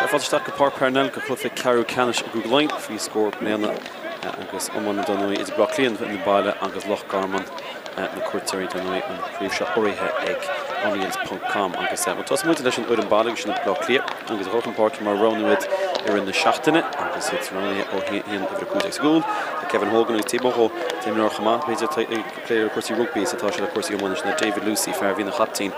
fáilte go Páirc Parnell go chlufa Caraigh Canis a Googlein fi Spórt mléana agus Iomána donnaí is Breathnach in the baile agus Loch Garman na cuairteoirí donnaí an príomhse orthe ag onions.com agus well tos muid leis an uair an baile sin Cliath agus Hurling Páirc mar ronuid in the seachtaine agus it's running ó híon over the school Kevin Hogan ag tíbócho tíimnar chama beidir player cuasí rugby satá se le cuasí Iomána na David Lucy fear hí na chaptín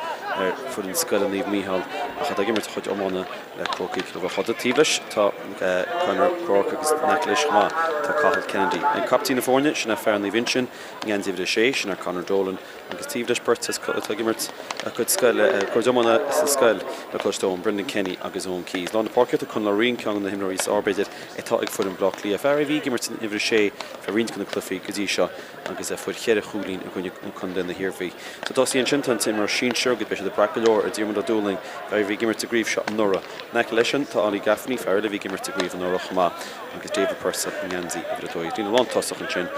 for den scoil an Níomh Mícheál a chad gimmert chuid Iomána le crócaí go chod tíbleis tá chunar Cróch agus neclis chama tá Cathal Kennedy an captín na fórne sinna fear an Níomh Inchin gans David sé sinna Conor Dolan agus tíbleis Bertas tá gimmert a chud scoil chuid Iomána sa scoil le clostóm Brendan Kenny agus ón Keys lá na parkit chun le rion ceann na himnoirí arbeidir atá ag fud an blog Cliath fear bhí gimmert in Ivre sé fer rion chun clufií gotí seo agus fud cheire cholín a gonne chun den na hirhí so tá síon sin tan mar sin seo go beise de bracalór a diarmid a dúling fear bhí gimmert a gríomh seo an nora nec leisin tá Ollie Gaffney fear le bhí gimmert a gríomh an nora chama agus David Purcell an Yanzi Ivre dóid dína lá tosach an sin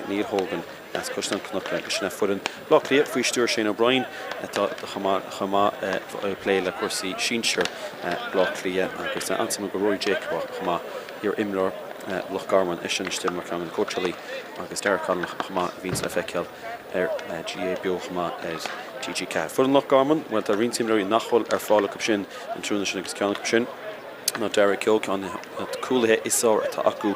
Neil Hogan as costan knockan sinna furin blog Cliath fui stúr Shane O'Brien tá chama play le cuasí Shinshire blog Cliath agus antim go Roy Jacob chama here imlor Loch Garman is sin stim mar an coachally agus Derek Conlon chama víns le feiceal GAA BEO chama GGK furin Loch Garman well a rin team nachhol fála cap sin an trúna sin agus ceanna cap sin na Derek Kilk on coolhe isar ta acu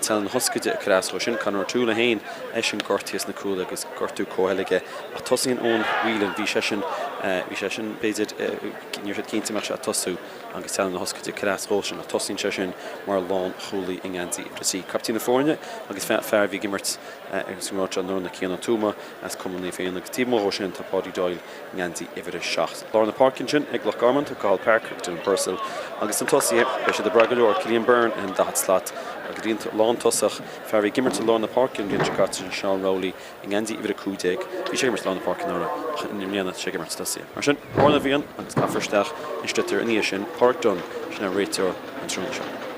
telling huscaide cras sin canar túla hain sin gortias na cool agus gortú cóheige a tosin ón wheel and visession beidir níor cínta mar a tosú agus telling na huscaide cras sin a tosin sin mar lán choúlaí in Anzi sí captain na fórne agus fear bhí gimmert agus rá an na cíanna túma as commonly féin agus tímó sin tá Paddy Doyle in Anzi idir seach lá na Parkinson ag Loch Garman tá Cathal Park in Purcell agus an tosi be se de bragador Cillian Byrne in dat slat agus dient lán tosach fear bhí gimmert lá na Parkin gin Jakarta Sean Rowley in Anzi idir cúteig bhí sé gimmert lá na Parkin ára in mléana sé gimmert tosi mar sin orna bhíon agus cafarsteach in stutter in sin Páirc Dun sin a réiteoir an trúna seo.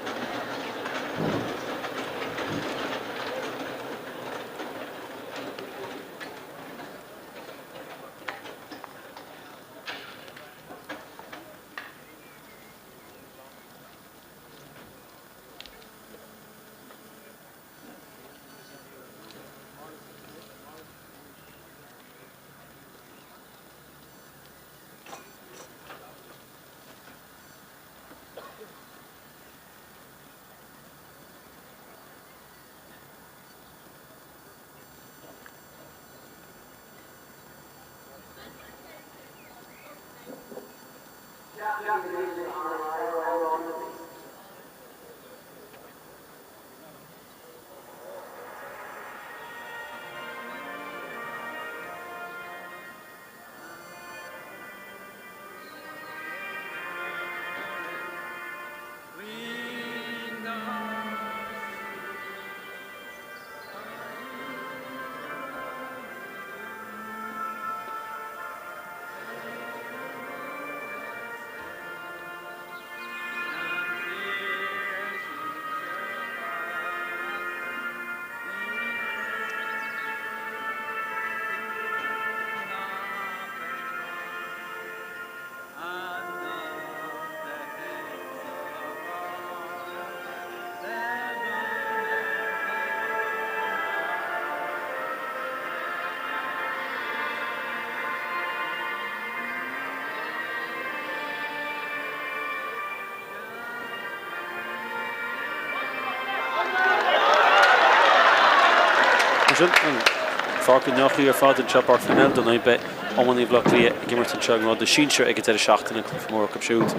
Farkin nachí ar fád an Páirc Parnell don be Iomána blog Cliath gimmert an seang de Shinshire ag de seachtain an Clufamór cap siút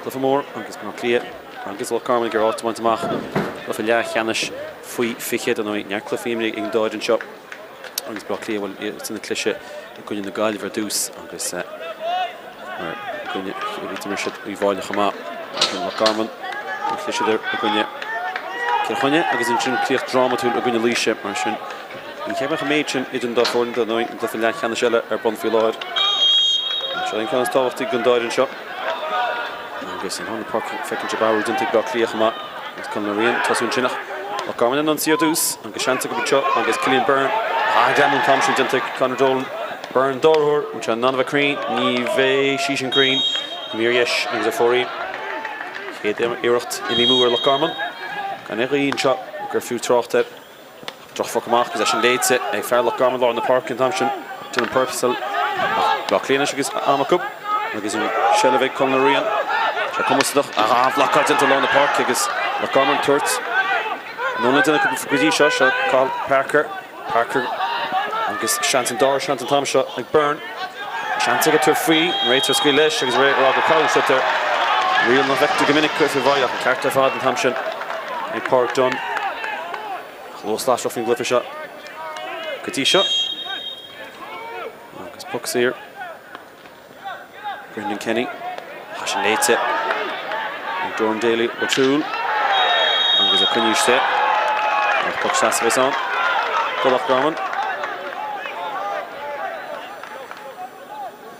Clufamór agus mar Cliath agus Loch Garman gur átaint amach le Leach cheannis faoi fichiad an near Clufimrig ag dáid an seo agus blog Cliath bhfuil na cliise gonne na gáil ver dús agus gonne mar si í bháile chamá Loch Garman cliise a gonne Circhonne agus an sin Cliath drama túil a gonne líise mar sin Yn cefnach y meidrin iddyn da ffwrn da nhw'n glyfyn leach chan y siale bon fi loer. Siale'n cael ystafell dig gyndair yn sio. Agus yn hon y parc ffecyn jabawr dyn tig blog Cliath yma. Agus cael nhw'n taswn sinach. Loch Garman yn ansio dws. Agus siantag o bwtio. Agus Cillian Byrne. Damon Thompson dyn tig Conor Dolan. Byrne dorhwr. Yn sian nan of a creen. Ni fe shishin creen. Mir yesh. Agus a ffori. Chéad iirecht i mí múr Loch Garman. Gan Laighean seo gur fiú Tráchtaire. Droch for amach agus sin léitse ag fear Loch Garman lá in the park in Tamsin. Dylan Purposel. Loch Leanis agus amacúb. Agus yn Shelevig Conlarian. Siya cwmwysdach. Loch Garman into lá in the park agus Loch Garman tuirt. Nona dyna cwbl ffugwyddi sio. Siya cael Parker. Parker. Agus Shanton Dar, Shanton Thomas sio ag Byrne. Shanton get to free. Reiter sgwy leis agus Raga Cawl sio there. Real na vector gymunnig gwrth i fwy ac yn Cárthach fad yn Tamsin. Ag Páirc done. Close slash off in Glyffer shot. Good shot. Agus puck's here. Brendan Kenny. Hashin Leitse. Dorn Daly. O'Toole. Agus a Cunish set. Puck slash of on. Good off Garman.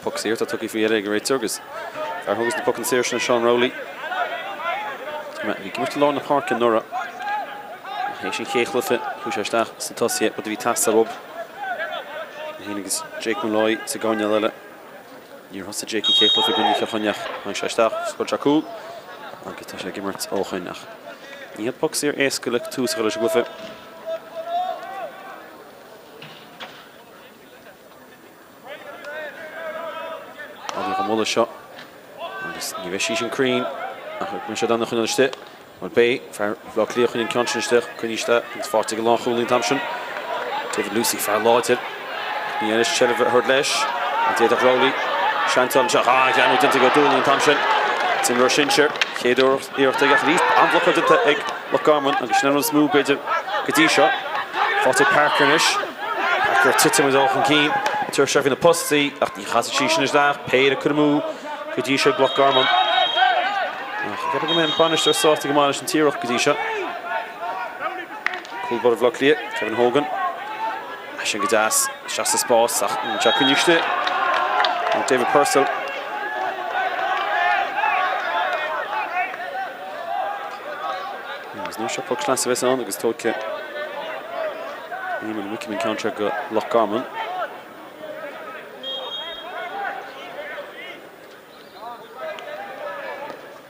Puck's here. That took you for your leg. Right Turgus. Fair Hugs the puck in Search and Sean Rowley. He came to lawn the park in Nora. Hij is in Geegluffen, hoe zij staat, zijn tasje, wat wie tast daarop. Hier is Jake Malloy, Céadaoin lille. Hier was de Jake in Geegluffen, ben ik gaan jaag, hij staat, sport Jacob. Dan gaat hij gimmert al gaan jaag. Hier het box hier eskelijk toe, zullen ze gluffen. Al die gemolle shot. Dus die wist een crane. Ach, ik ben zo dan nog een stuk. Maar B, voor Cliath in Conscience, kun je staan. Het vaart tegen Loch in Tamsin. David Lucy, voor Laighean. Die is Shelevig Hurling. En David Rowley. Chantal, ik moet into go Dublin in Tamsin. Tim Rushincher. Chéad iirecht tegen Cliath. Aanvlok into ag Loch Garman. En snel een smooth beetje Gadisha. Vaart tegen Parker is. Parker titten met ogen keen. Turchef in de postie. Ach, die gaat het is daar. Páirc Parnell. Gadisha Loch Garman. Ik heb een banished door soortige manisch en tierach Gadisha. Cool ball of Loch Kevin Hogan. Ashen Gadas, Shasta Spórt, Jack Kunishte. David Purcell. There's no shot puck class of on because Tolke. Neiman Wickham in counter got Loch Garman.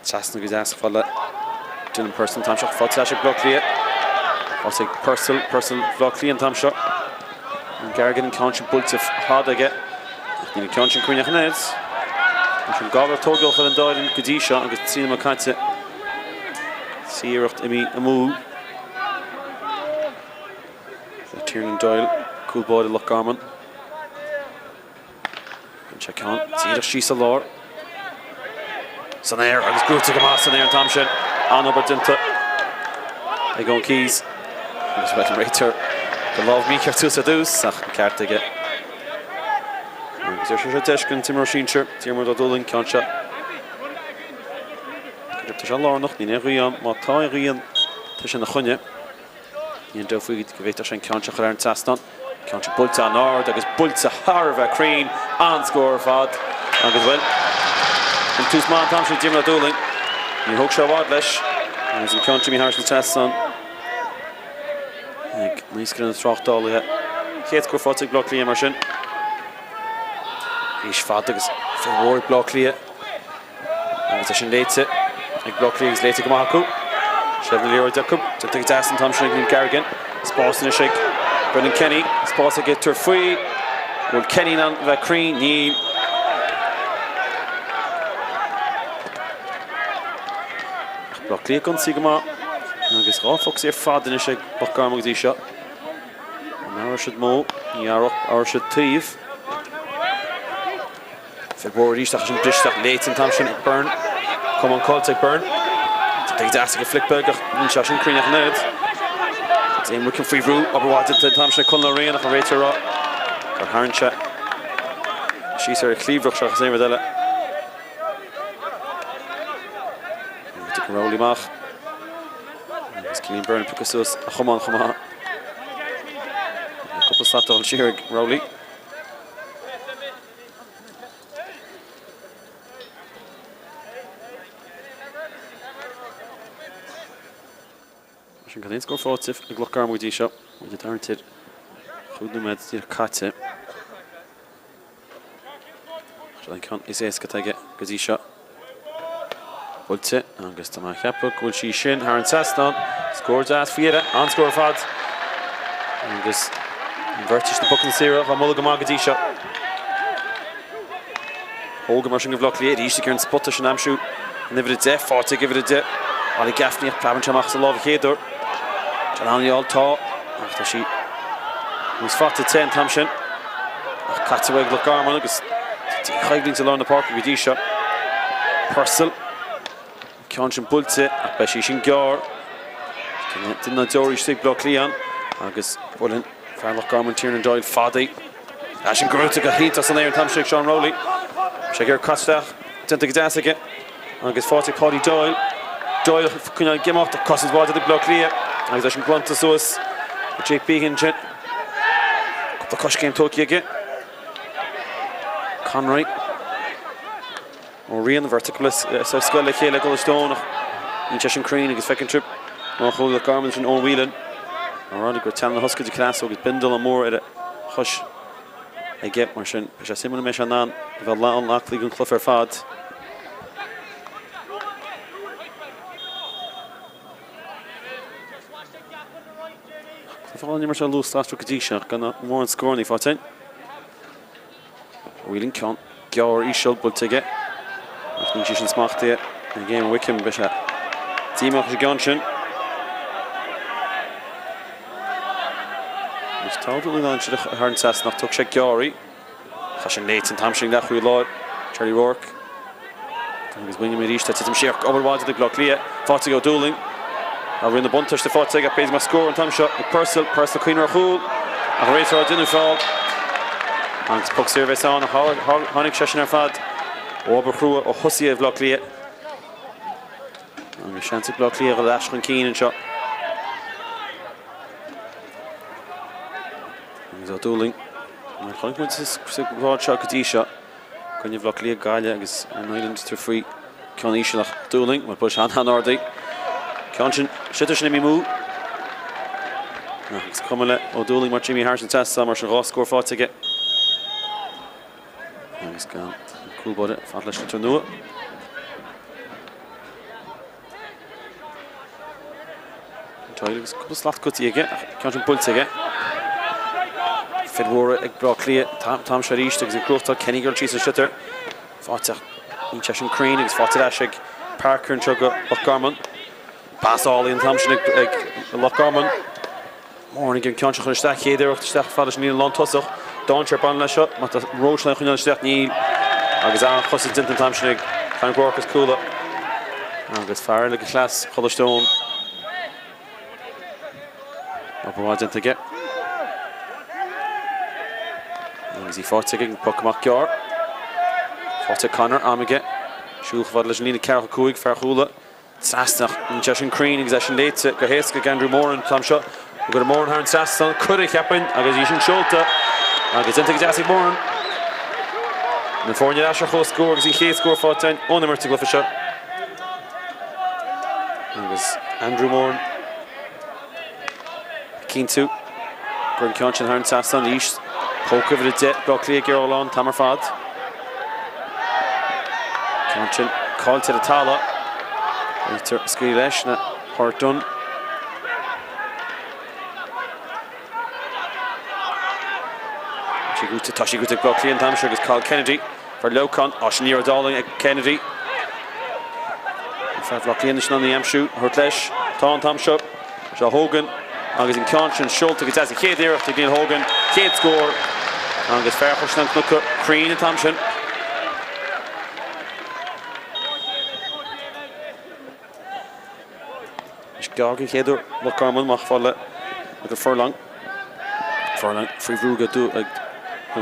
Chasna Gadas falla. Dylan Purcell Tam shot. Fantastic block Cliath. Fantastic Purcell block Cliath Tam shot. And Gargan in counter bults of hard again. In counter Queen Neds. And from Gobber Togo for the Doyle in Gadisha and get seen Makatse. See here after me a move. Tiernan Doyle. Cool ball to Loch Garman. And check on. See here she's a lord. Sonair, agus good to come out Sonair and Tamsin. On over Dinta. They go Keys. Agus well Reiter. The love me to seduce. Ach, Cárthach. Agus er Teshkin Tim Rushincher. Tim Dublin Concha. Gyda Tishan Lornach. Ni'n Laighean. Ma ta Laighean. Tishan na chunne. Ni'n dofwyd gyfeitha sy'n Concha chwer yn tastan. Concha bwlta an ard. Agus bwlta harfa crane. An score fad. Agus well. En toes man Tamsin Jim Dublin. Ni hoog seo wad leis. Agus yn country mi harsel tastan. Ag meisgrin yn Tráchtaire. Chéad gwr ffotig bloc Cliath mar sin. Rhys fad agus fawr bloc Cliath. Agus sy'n leitse. Ag bloc Cliath agus leitse gymachacw. Shelevig Leroy Ducub. Dyntag Dastan Tamsin ag Gargan. Spórt yn y sig. Brendan Kenny. Spórt ag etor fwy. Wel Kenny na fe creen. Ni. Bloc Cliath gan si gyma. Agus ráfox fad in y sig. Loch Garman Gadisha. Now Arshad Mo. Yarok Arshad Tív. February stach yn dristach late in Tamsin ag Byrne. Come on call take Byrne. Dyntag Dastan ag flickberg. Yn siasyn creenach ned. Dyn Wickham free roo. Oberwated to Tamsin ag Conlarian ach a Reiter ra. Gar Harncha. She's her cleavrach siach sy'n medela. Rowley mach. Is Cillian Byrne Picasos. Come on. A couple of slats on Shearig Rowley. Sy'n cael ein sgwr ffotif y Loch Garman Gadisha. Wedi darntir. Chwyd nhw med di'r cate. Sy'n cael is eis gyda'i Gadisha. Bulte, agus tá cheappa gúil sí sin ar an Céadaoin, scóir as fiada, an scóir fad. Agus bhirtis na bucan sira, bha mula go mágadí seo. Hóga mar sin go bhlach léad, ísig ar an spotta sin amsú. Nifir a de, fáte gifir a de. Ali Gaffney, plaban seamach sa lábh chéadúr. Jalaniol tá, ach tá sí. Nus fáte 10 tam sin. Ach cataweg le Garman agus chaibling sa lán na park go dí seo. Purcell. Ceann sin bulte, ach be sí sin gear. Dyn na dóirí stig blach Cliath agus bwlyn fear Loch Garman Tiernan Doyle fadaí. A sin grúta go hínta san éir an tamsig Sean Rowley. Se gur Cárthach, dynta go deasige. Agus fáte Paddy Doyle. Doyle cynna gimocht a cosas wad ag blach Cliath. Agus a sin gwanta suas. Jake Began sin. Cwpla cos game tóki ige. Conroy. Rian verticalis so scoile chéile go stone. Ní sin Crane agus fecin trip. Má chóla Garman sin ón wheelan. Ránig gur tan na hosca de class agus bindal a mór ar a chos ag get mar sin. Pe sé simúna meis an ná bheith lá an lachlí gon cluf ar fad. Fáil ní mar se lús lástru go dtí seach gan mór an scórnaí fátain. Wheelan ceann gear íseol bulte ach ní sin smachtaí an game Wickham be se tíach sé gan sin. Is táúil an si ar an Céadaoin tug sé gearí. Cha sin léit an tamsing nach chuí láid, Charlie Rourke. Agus bhuiine mé ríiste titim siach oberháide ag blach Cliath, fáte go dúling. A rinne buntas de fáte a péis mar scór an tamseo ag Purcell cuioine ar chúl. A réitar a duine fáil. Agus puck sirvéis an a tháinig sé sin ar fad. Ober chrua o husi of blach Cliath. Agus seansa blach Cliath a leis an cían seo. Agus a dúling. Mar chonig muid sa bhád seo go dtí seo. Cynne blach Cliath gaile agus an Island tar faoi ceann íseach dúling, mar buis an ordaí. Ceann sin sitar sin imi mú. Agus cumile ó dúling mar Jimmy Harrison testa mar sin rá scór fáte. Agus gan coolbode fad leis go nua. Táilegus cúpla slacht cutí aige, ceann sin bulte aige. Fidhóra ag blach Cliath, tam sé ríiste agus ag cruachta Kenny gur tíos a sitar. Fáte ní sin Crane agus fáte leis ag Parker an tuga Loch Garman. Basálaí an tam sin ag Loch Garman. Mórnig an ceann sin chun isteach chéidir isteach fad leis ní an lán tosach. Dáintear ban leis seo, má tá róisna chuine isteach níl. Agus an chosad dintan tam sin ag fan Gorkas coola. Agus fear le go chlas Chollistone. Oberháid dinta ge. Agus í fáte ag puck amach gear. Fáte Connor amige. Siúlch fad leis lína Cárthach cúig fear chúla. Céadaoin ní sin Crane agus sin léite go héasca Andrew Moran tam seo. Go Moran ar an Céadaoin chuir cheapin agus í sin seolta. Agus dinta go deasig Moran. Na fórne leis a chós scór agus í chéad scór fátain ónimir te glufa seo. Agus Andrew Moran. Cín tú. Gur an ceann sin ar an Céadaoin ís. Póca bhfuil de blach Cliath gearán tamar fad. Ceann sin cáilte a tala. Ítar scrí leis na Hartún. Tá sí gúta blach Cliath tam agus Carl Kennedy for Lochan á sin níor dáling ag Kennedy. Fear blach Cliath sin an í amsú, thuirt leis, tá an tam seo, se Hogan, agus in ceann sin seolta go deas a chéad éireacht ag Neil Hogan, chéad scór, agus fear chuisna nó Crane an tam sin. Is gagan chéadú Loch Garman mach fáile ag Furlong. Furlong fríomhrúga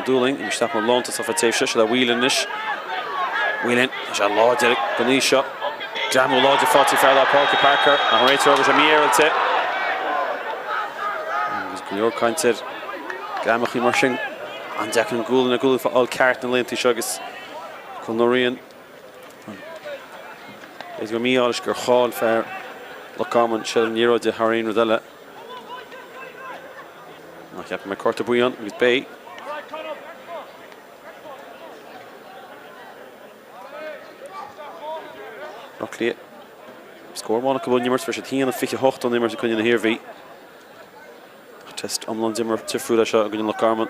dúling, and step on Launtas off a tape shot, a Wheelan ish. Wheelan, is a large Ganesh shot. Damo large 40 fair that Páirc Parker, and right over Jamir will take. And your kind said, Gamachy Marshing, and Declan Gould and a goal for all Cart and Leinty Shuggis. Colnorian. There's going to be all the Hall fair. Loch Garman, Sheldon Euro de Harine Rodella. I kept my quarter bouillon with Bay. Cliath. Score one go nimmers for Tíana fiche hocht on nimmers kun hier vi. Test omland dimmer te fruda shot gun Loch Garman.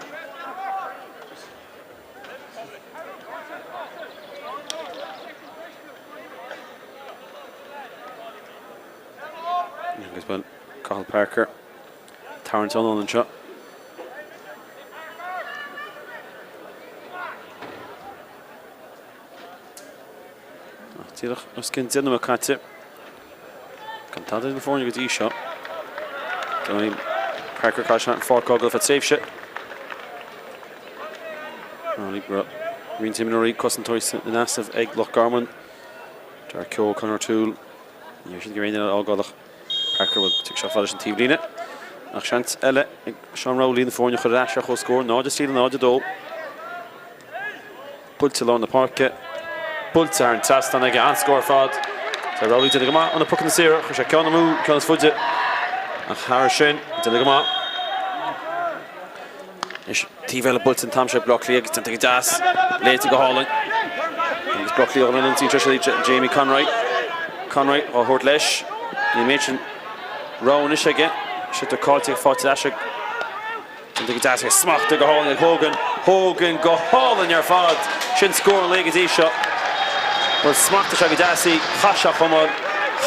As well, Carl Parker, Tarrant on the shot. Tírach os cyn dyn nhw'n catip. Cantadau yn y ffôn i gyda shot. Dyma Parker cael siarad yn ffordd gogol for safe shot. Rwy'n tîm yn o'r un cos yn toes yn asaf eg Loch Garman. Dar Cio Conor Toole. Ie, sy'n gyda'n un o'r golach. Parker will take shot fadys yn tîm lína. Ach siant ele, Sean Rowley yn y ffôn i'w chyd rasio chos sgôr. Nod y stil yn nod y dol. Bwlt y lawn y parca. Bwlt ar yn tastan ag ansgôr fad. So Rowley dyn y gyma ond y pwc yn y sir. Chos Cion am mw, Cion ys fwyd. Ach Harrison dyn y gyma. Tífel y bwlt yn tamsio bloc liag. Dyn y das. Leit i goholen. Bloc liag o'n yn tîm trysio Jamie Conroy. Conroy o hwrt leis. Ni'n meid Rowan is again. Should the call take fought to Ashik. And the das smacht the goal in Hogan. Hogan go hole in your fod. Shouldn't score in Laighean shot. Well smacht the Shagadasi. Hasha Khomod.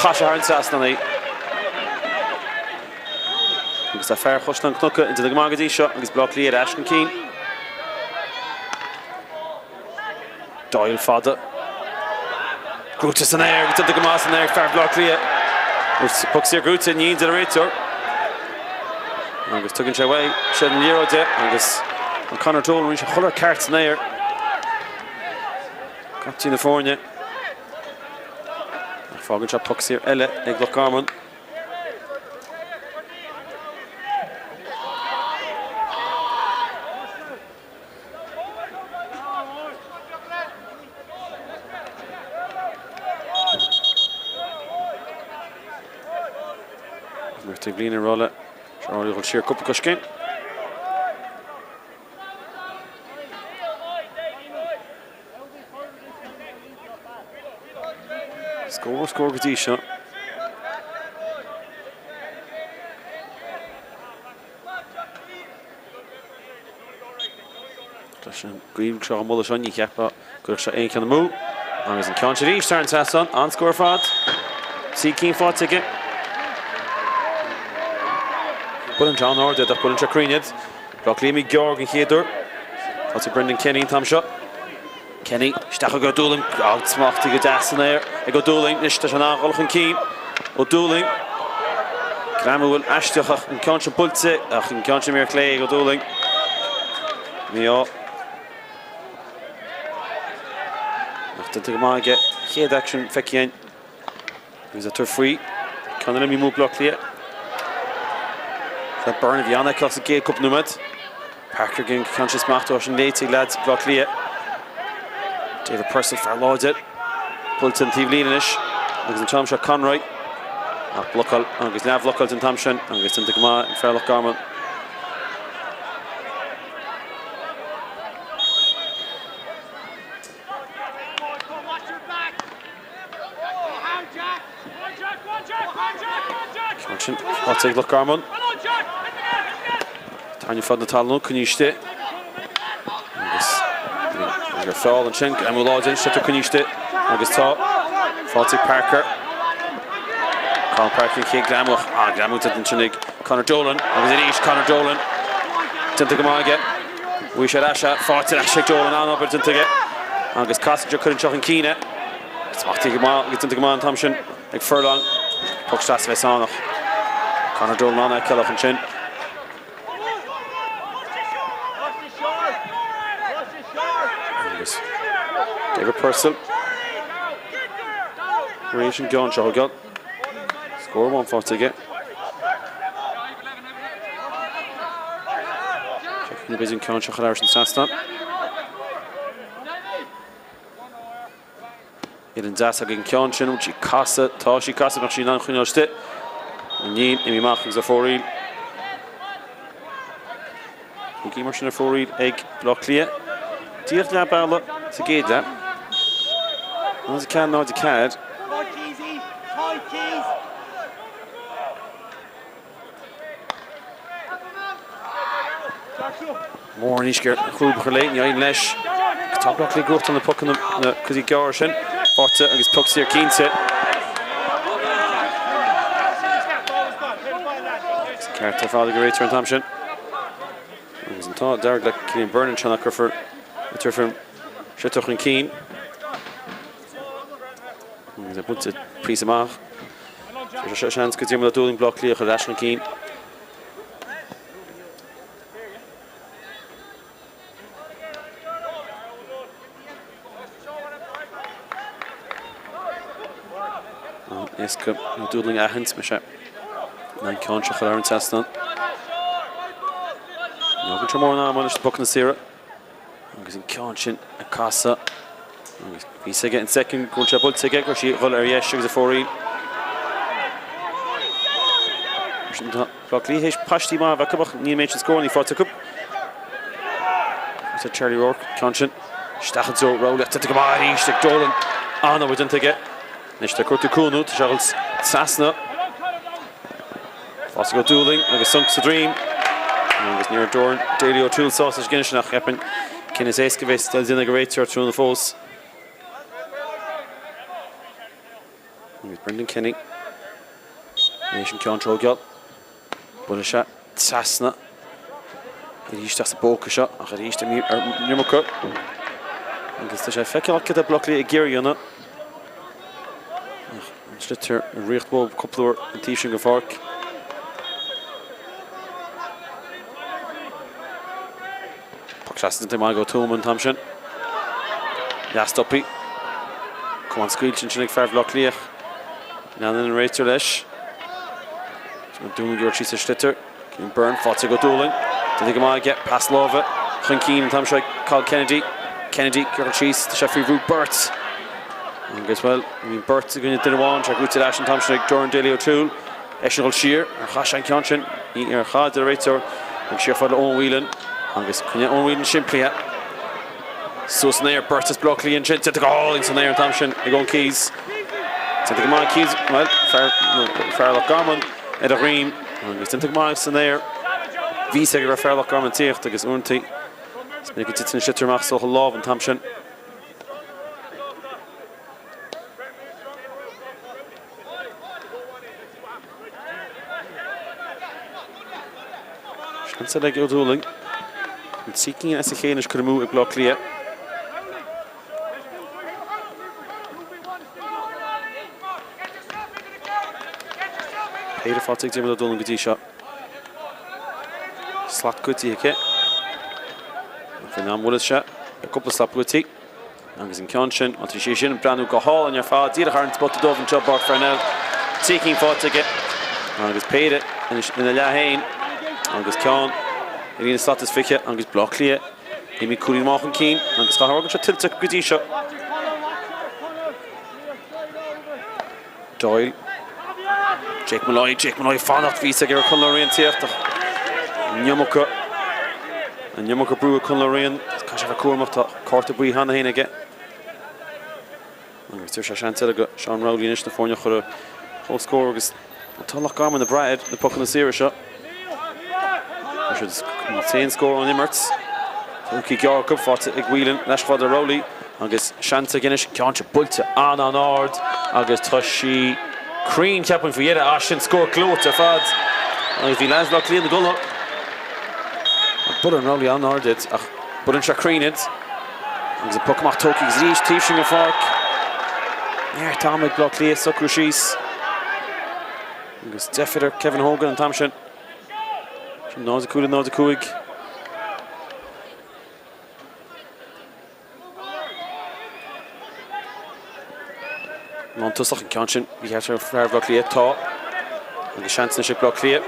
Hasha Harnsasnani. Because a fair Hushlan Knucka into the Magadi shot. And he's blocked Cliath Ashton Keane. Doyle fodder. Grutus in there. It's the Gamas in there. Fair block Cliath. Pucks here Grutus and Yeens in the Rator. Agus tugann sé away, shed an euro de, agus Conor Toole reach a chuller carts in there. Captain the Fornia. Fogan shot pucks here, Elle, ag Loch Garman. Myrtig Blina rolle. Charlie will share couple of game. Score with each shot. Green shot mulle shot ni kappa. Good shot een kan de move. And is in country each turn test on score fad. See keen fad ticket. Pulling John Horde, they're pulling Chakrinid. Proclaiming Georg and Header. That's a Brendan Kenny and Tom shot. Kenny, Stachel go Dooling. Oh, it's smacht to go das in there. I go Dooling, Nishtashanach, Olchen Keen. O Dooling. Grammar will Ashtach and Concha Pultze. Ach, and Concha Mir Clay, go Dooling. Mio. After the Gamage, head action, Fekien. There's a turf free. Can let me move block clear. That burn of Yana across the gate cup numad. Parker getting conscious macht ocean late lads block Cliath. David Purcell for loads it. Pulton Thief Leanish. Agus an Tom shot Conroy. Blockal agus nav Lochal and Thompson. Agus in the Gama and fair Loch Garman. I'll take Loch Garman. Tanya fod na talno kuniste. Agus fall and chink and we'll in shut to kuniste. Agus top. Faltic Parker. Carl Parker kick Gramuch. Gramuch didn't chinig. Conor Dolan. Agus it each Conor Dolan. Didn't take him again. We should Asha. Faltic Asha Dolan on over didn't take it. Agus Cossinger couldn't chuck in Keena. Smacht take him out. Gets into Gaman Thompson. Like Furlong. Puck stats Vesanach. Conor Dolan on that kill off and chin. David Purcell. Rachel John Shogel. Score 1-4 to get. Checking the busy count Shogel Harrison Sastan. Ian Zasa gegen Kjonshin, which he Kassa, Tashi Kassa, noch Shinan Khinoste. Nin, Emi Machings a 4-reel. Gamerson a 4-reel, egg, block clear. Diolch na bala, to gate that. As a can, now the card. Mór níosgur chlúb chu Leinster in leis. Tá Broccoli grúcht an na puck na cosí gear sin. Forte agus puck sír cínte. Cárthach fáil go réitear an tam sin. Agus an tá dearg le Cillian Byrne sena chufar a turfir Siotach an cín. Agus a bute prís amach. Tá seans go dtíar le dúling Broccoli a chu leis an cín. Isca dúling ahans me se. Nain Cánseach ar an testan. Nógan tro mór ná man is the puck na sira. Agus in Cánsin a casa. Agus bhí sige in second goal se bult sige go sí roll ar yes agus a fórí. Broccoli héis pastí má bhacabach ní méid an scór ní fáte cup. Is Charlie Rourke Cánsin. Stachad so roll te go má ríiste Dolan. Anna bud an sige. Nis tá cuirtú cúnú tá seachas Sasna. Fásta go dúling agus sunk sa dream. Agus níor Dorn Daily O'Toole sausage ginnis nach cheapin. Cyn is éiscavés stal dina go réitear trú na fós. Agus Brendan Kenny. Nation control geal. Buna se Sasna. Ríiste sa bóca se ach ríiste níormacha. Agus tá sé feiceach a Broccoli a géiríonna. Slitter a richtbob couplor an tíising go farc. Pakshastan te má go túman tam sin. Jastopi. Come on squeal sin sinnig fear Broccoli. Nan an réitear leis. Dúling George sa Slitter. Cillian Byrne fáte go dúling. Tá go má get pass lova. Chun cín tam se Carl Kennedy. Kennedy gur cheese tá sé frí Burt. Agus well, Burt a gine duine tra gúte leis an tamsin Doran Daly O'Toole. Eisiol Shear, ar chas an Cánsin, í ar chad a réitear, ag siar fáil Owen Whelan. Agus cynne Owen Whelan siimplíthe. Sos nair Burt is Broccoli an sin, tita gáling san nair an tamsin, ag on Keys. Tita go má Keys, well, Fairloch Garman, ed a rím. Agus tita go má san nair. Vís ag ar Fairloch Garman tíocht agus úntaí. Snig go titan sitarmach so láb an tamsin. Instead of O'Dooling, and seeking as a cane is Craobh ag Broccoli. Peter Fottig Jim O'Dooling good shot. Slap good here. Fernand Willis shot. A couple of slap good tea. Angus in Cánsin, Antishin, and Brandon Gahal on your far. Dear Harn spot the Dove and job Páirc Parnell. Seeking Fottig. Angus paid it in the Laighean. Angus Cán, Irina Slatas fiche, Angus Broccoli, Amy Cooley Machen Keen, Angus Cahorgan shot tilted good shot. Doyle, Jake Malloy fannacht visa gur Conlorian tíochtach. Nyomoka brew Conlorian, Cash of a Cormacht, Carta Bui Hannah Henege. Angus Tirsha Shantel, Sean Rowley in the Fornia for a whole score. Agus Loch Garman the Bride, the puck on the series shot. Should score on Immerts. Lucky Garkup fought ag Whelan, Lashford Rowley. Agus Shanta Guinness, Cánse Bulte, Anna Nord. Agus Tushi, Crean Captain for Yeda Ashen, score close to Fad. Agus the lands Broccoli in the goal. Budden Rowley on Nord it, Budden Shakrin it. Agus a puck mach Toki Zrish, Tiefsing a Fark. Yeah, Tom ag Broccoli, Sucrushis. Agus Deffider, Kevin Hogan and Tamshin. Nád a cúig. Má tusach an Cánsin, bhí heart ar fear Broccoli tá. Agus seansna sé Broccoli.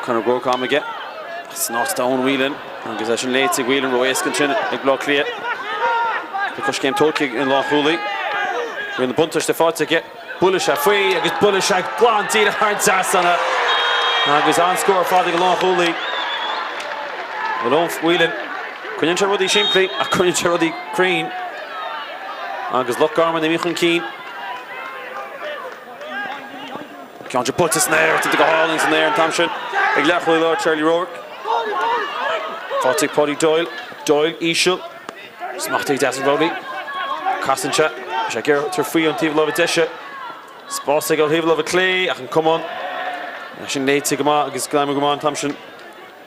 Conor Rourke aige. Snát tá Owen Whelan. Agus é sin léit ag Whelan ro éascan sin ag Broccoli. Because céim tócaigh in Loch Hurling. Rin na buntas de fáte Bullis a faoi agus Bullis a glantí a hard Sasna. Agus on score fádig a Loch Hurling. Malone Whelan. Cunnin se rudí siimplí a cunnin se rudí Crean. Agus Loch Garman de Michan Keen. Ceantar puts a snare to the Hurling in there and Thompson. Cliath Lord Charlie Rourke. Fáilte Paddy Doyle. Doyle Ishil. Smachtí Desmond Rowley. Cassincha. Shagir to free on Tiva Lova Desha. Spórt go Tiva Lova Clay. I can come on. Ashin Nate to come on. Against Glamor Gaman Thompson.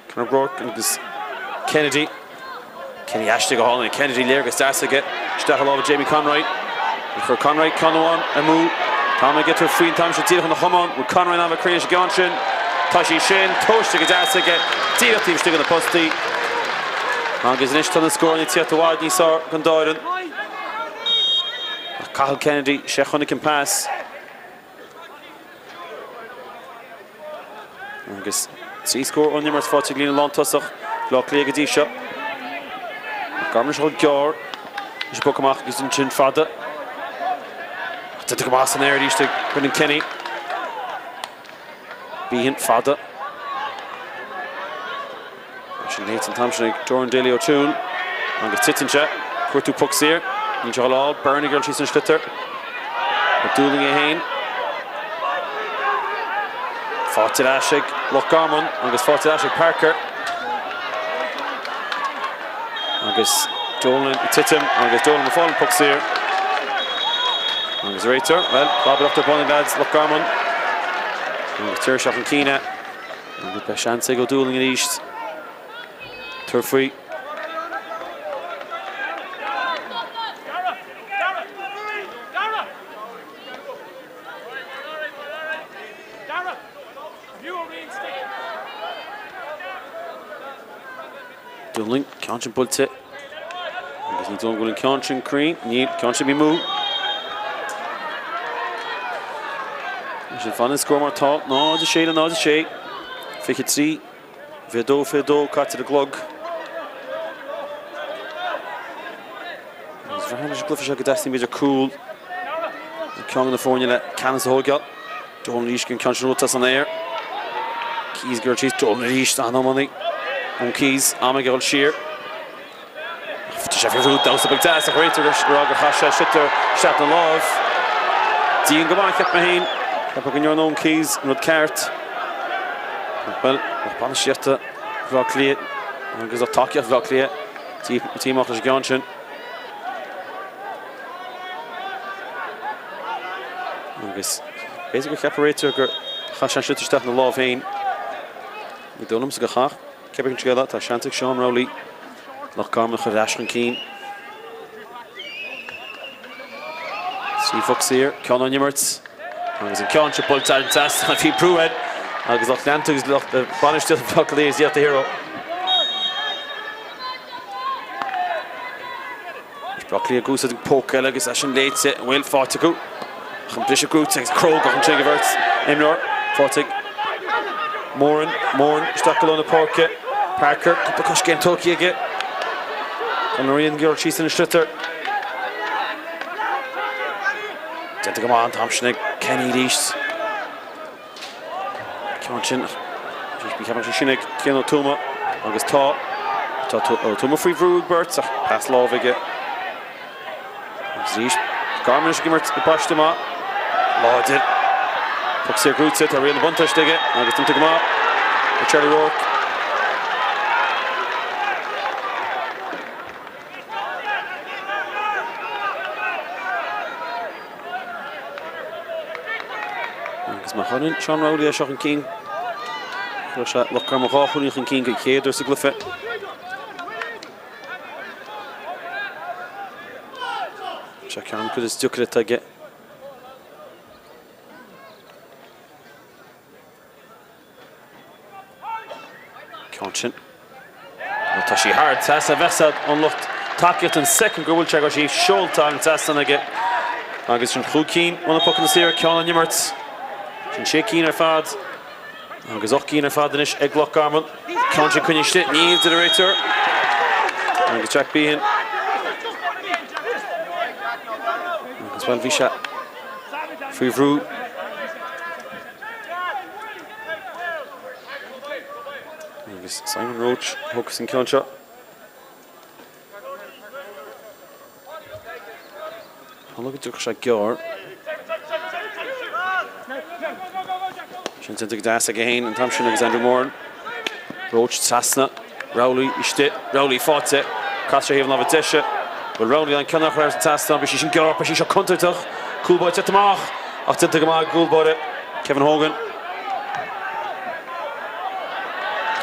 Conor Rourke and Kennedy. Kenny Ashton go Hurling. Kennedy Lerga starts to get. Stachel over Jamie Conroy. For Conroy, Conwan, and Moo. Tommy get to a free and Thompson. Tira on the Humon. With Conroy and Avakrish Ganshin. Tashi Shin. Tosh to get to get. Tira team stick on the posty. Angus Nish to the score. And it's yet to wide. Nisar Gondoran. Cahill Kennedy. Shechonik can pass. Angus C score on numbers 40. Glina Lontossach. Loch Liagadisha. Garman Shol Gjor. Is Bokamach is in Chin Fada. To the Gamas in there, it is to Brendan Kenny. Behan Fada. Actually, Nathan Thompson, Jordan Daly O'Toole. Angus Tittincha. Kurtu Pucks here. Ninja Halal. Bernie Girl, she's in Schlitter. Dueling a Hain. Fáilte Ashig. Loch Garman. Angus Fáilte Ashig Parker. Angus Dolan Tittim. Angus Dolan the fallen Pucks here. Angus Rater, well, bob it up to one lads, Loch Garman. Angus Tirshach and Keena. Angus Beshanse go dueling in East. Turfree. Dueling, Canchin Bulte. Angus needs on going Canchin Crean. Need Canchin be moved. Should find a score more tall. No, the shade, no, the shade. Fick it see. Fido, cut to the glug. There's very much Glyphish like a destiny, but cool. Kong in the formula, Cannons the whole gut. Don't leash can catch notas on there. Keys girl cheese, don't leash, stand on money. On Keys, Amagirl Shear. Sheffield Root, that was a big task. Rater, Roger Hasha, Shitter, Shatton Love. Dean Gaban, kept Mahane. Heb in your own Keys, not Cart. Well, Ban Shitta, Vlocliet. Angus of Takia, Vlocliet. Team of the Ganshin. Angus basically kept a rater, Hashan Shitter, Shatton the Love Hain. We don't know, Sagach. Keeping together, Tashantic, Sean Rowley. Loch Garman, Chadashran Keen. See Fox here, Conor Nimmertz. Angus in Concha, Bolt and Tass, and Fee Pruitt. Angus Loch Nantugs, the Banish to the Buckley is yet the hero. Broccoli a goose at the poke, Agus Ashen late set, Will Fortigu. Competition group, thanks Craobh and Chigaverts. Emnor, Fortig. Moran, Stockel on the Porke. Parker, Kupakush game Toki again. Conorian Girl, she's in the Schlitter. Didn't come on, Thompson, Kenny Leash. Canchin, becoming Shinik, Kiano Tuma, August Taw. Tuma free Vrugberts, pass Love again. Leash, Garman, Gimmert, the Bosch Tuma. Law did. Pucks here, Groot sit, Ariel the Buntush dig it. August them to come out. Charlie Rourke. Mahonin, Sean Rowley, a shot King. Loch Garman, Hurling King, get here, there's a glyph. Check on, could have stuck it to get. Canchin. Tashi hard, Tassa Vessa unlocked. Takiat in second, go will check out, she showed time, Tassa again. August from Keen, one of the puck in the series, Conor Nimmertz. Sin Keen ar fad. Agus och Keen ar fad in Eg Loch Garman. Canchin Cunny Shit, Neil to the rater. Agus Jack Behan. Agus well Visha. Free Vroo. Agus Simon Roach, Hooks and Concha. Look at Duxha Gjor. Sin into gas again and Thompson Alexander Moore. Roach Sassna. Rowley ishte. Rowley fought it. Castro even love a dish. But Rowley on Connacht where's Sassna. But she should get up. But she should counter to. Cool boy to Tamach. After the Gamag. Cool boy. Kevin Hogan.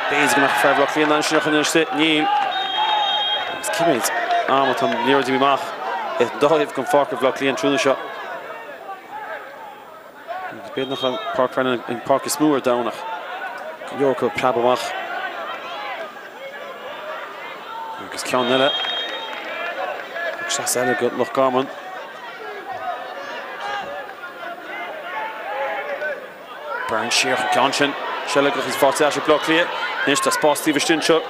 Bays going to have Loch Leon. She's not going to sit. Neil. His teammates. But I'm near to be Mach. If Dahliv can fork of Loch Leon through the shot. Breathnach on Páirc Parnell in Páirc Smúr down. Yorko Plabamach. Agus Ceann Nella. Shasella got Loch Garman. Burn Shear and Canchin. Shella got his forte Asher Block Cliath. Nish to Spórt Steve Stincho.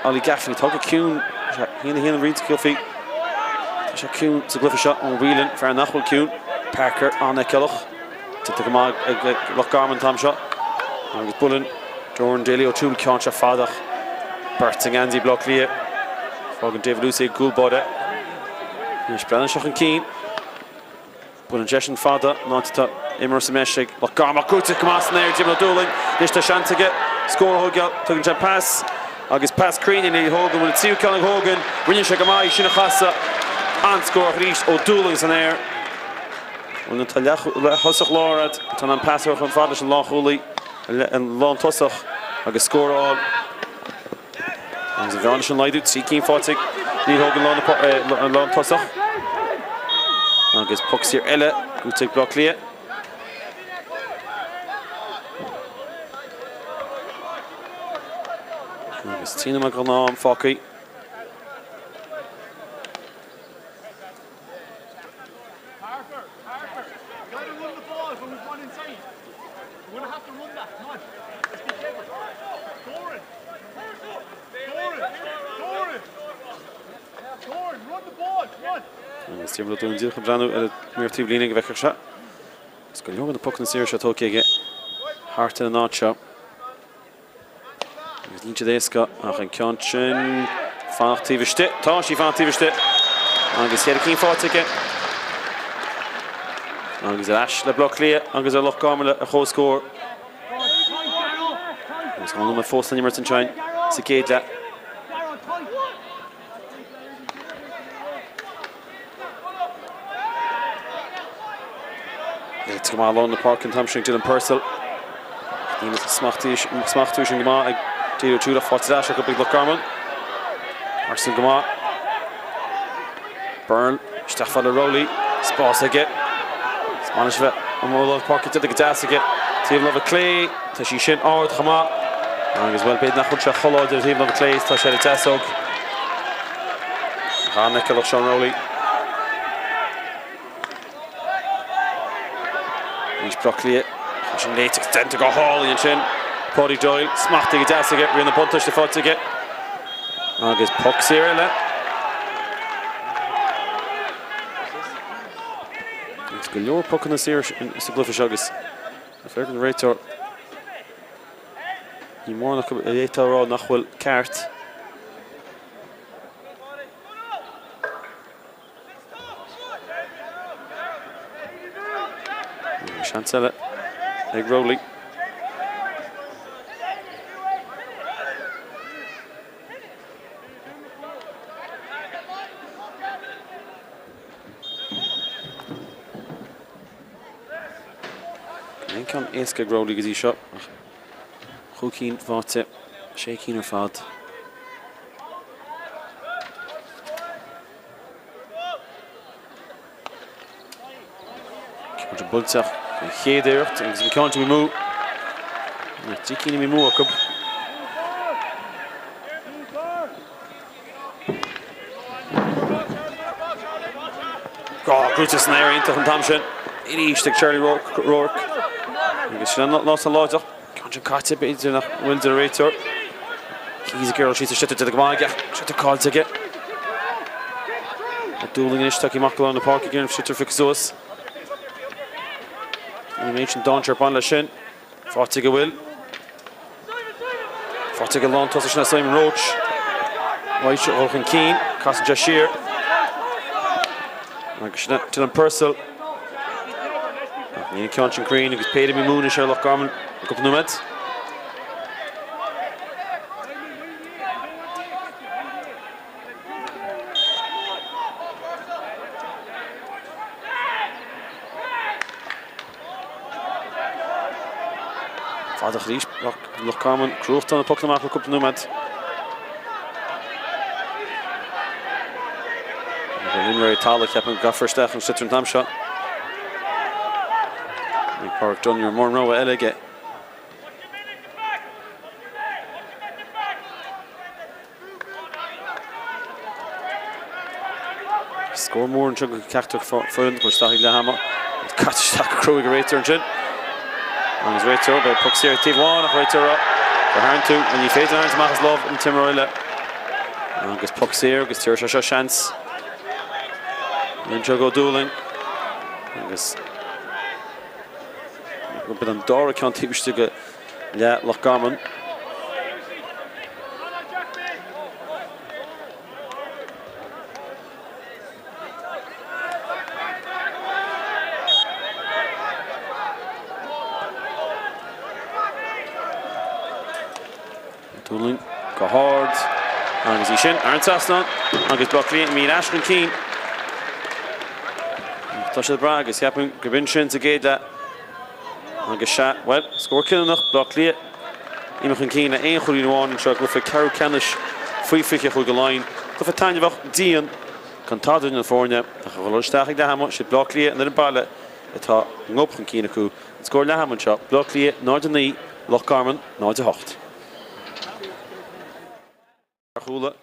Ollie Gaffney tug a Kuhn. He and reads Kilfie. Kuhn to glyph a shot on Whelan. Breathnach will Kuhn. Parker on the Killoch. To the Gamag Loch Garman Tom shot. Agus Bullen. Jordan Daly O'Toole Canchin Fadach. Berting Andy Block Cliath. Fogan David Lucy Goulbode. Nish Brennan Shach and Keen. Bullen Jeshin Fada. Not to Immerse Meshig. Loch Garman Kutik Kamas there. Jim O'Dooling. Nish to Shantiga. Score Hogan. Took a pass. Agus pass Crean in Hogan. Will it see Kelly Hogan. Rinne Shagamai. Shinachasa. And score Rish O'Dooling's in there. When the Hussach Lorad. Tanan passer from Fadish and Loch Uli. And Lon Tussach. Agus score all. Agus a Varnish and Leidut. See Keen Fortig. Need Hogan Lon Tussach. Agus pucks here Ella. Gutek Block Cliath. Agus Tina McGonagall Focky. Steve O'Donoghue did Branu meer two leaning wekker shot. It's going over the puck in the series shot okay. Hart in a notch shot. There's Nietzsche Deska. Ach Canchin. Van Tiveste. Tashi Van Tiveste. Agus here Keen for ticket. Agus Ash le Block Cliath. Agus a Loch Garman a whole score. It's going on my first time Emerson Shine. Céadaoin. It's come along the park and Thompson Dylan Purcell. Nina Smachtush and Gama. Tio Chula fought Dash. A big Loch Garman. Arson Gama. Burn. Stefan Rowley. Spórt again. Spanish vet. I'm all over the park to the gas again. Team Love Clay. Tashi Shin or Gama. And as well Breathnach Huncha Hollow. There's Team Love Clay. Tashi Tasog. Haneke Loch Sean Rowley. Block Cliath. Pushing late extend to go Hurling and Chin. Paddy Doyle. Smacht to get again. We're in the punt touch the foot to get. Agus pucks here. It's good. Your puck in the series. It's a glyph Agus. A fair the right or. You more like a 8-hour Nachwell Cart. Chancellor, Egg Rowley. Then come Egg Rowley gets his shot. Hooking, Varte, shaking or fad. Bultzach. Céadaoin, and we can't be moved. Tikini me move up. Oh, Brutus snare into Thompson. It is the Charlie Rourke. I guess she's not lost a lot. Can't you cut it? But it's in a win to the racer. He's a girl. She's a shitter to the Gamag. Shitter call to get. Dueling in Ishtaki Makala on the park again. Shitter Fixos. Animation Doncher upon La Shin. Fortiga will. Fortiga long toss to Simon Roach. White Hurling Keen. Castle Jashir. Dylan Purcell. Ní ceann Crean agus Péidir mí múna sé Loch Garman go numed. Fadach rís Loch Garman cruacht an puck amach go numed. Limerick Tala ceapan gafirsteach an sitar an tamseo. Páirc Dunne mór nó eile. Score mór an tuga Cárthach fún go staigh le hama. Cátaisteach Craobh go réitear an sin. Agus réitear be puck séir tíomháin nach réitear go háin tú an ní féidir an amachchas love an timróile. Agus puck séir agus tíir se seans. An tuga Dublin. Agus bit an dara ceann tíbiste le Loch Garman. Dublin go hard agus í sin ar an tasna agus Buckley mí Ashton Keane. Tá sé bra agus ceapan go bin sin a géad le agus se, well, scór cinnach Buckley imach an Keane a choirí nóháin an seo go fé Cárabh Ceannis faoi fiche chuig go láin. Go fé tainmhach díon can táú na fórne a go bhfuil de hama sé Buckley an baile atá ngop an Keane acu. Scór le haman seo Buckley 9 Loch Garman 9-8. Chúla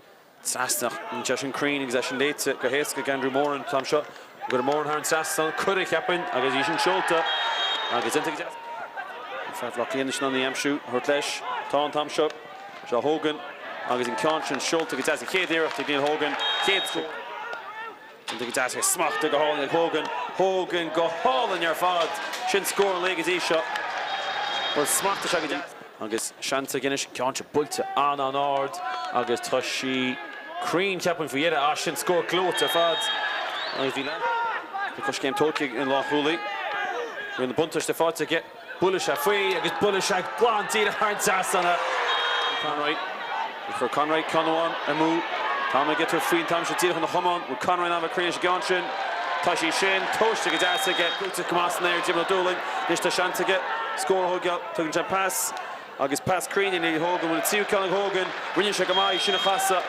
Trasnach an Jason Crean agus an léite go héasca Andrew Moore an tam seo. Go mór an Trasnach chuir ceapan agus í sin seolta agus inta go Fef Laighean is an amsú thuirt leis tá an tam seo se Hogan agus an ceann sin seolta go deas chéadíirecht ag Neil Hogan céad scór. Inta go deas smachta go hála ag Hogan go hálan ar fad sin scór an léigetí seo. Bhfuil smachta se go deas. Agus seanta Guinness ceann se builte an ard agus tá sí Crean ceapan faoi dhéad sin scór clót ar fad. Agus bhí le because céim tócaigh in Láthúlaí. We're in the buntas the fight to get Bullish a free, agus Bullish a glanty the hard sass on it. Conroy, for Conroy, Conwan, a move. Tommy get her free in time, she'll take on the hum on. With Conroy now, a creation Ganshin. Tashi Shin, Tosh to get that to get good to come out there, Jim O'Dolan. This to Shan to get score Hogan, taking jump pass. Agus pass Crean in Hogan with 2 Conor Hogan. When you shake a eye, Shinachasa.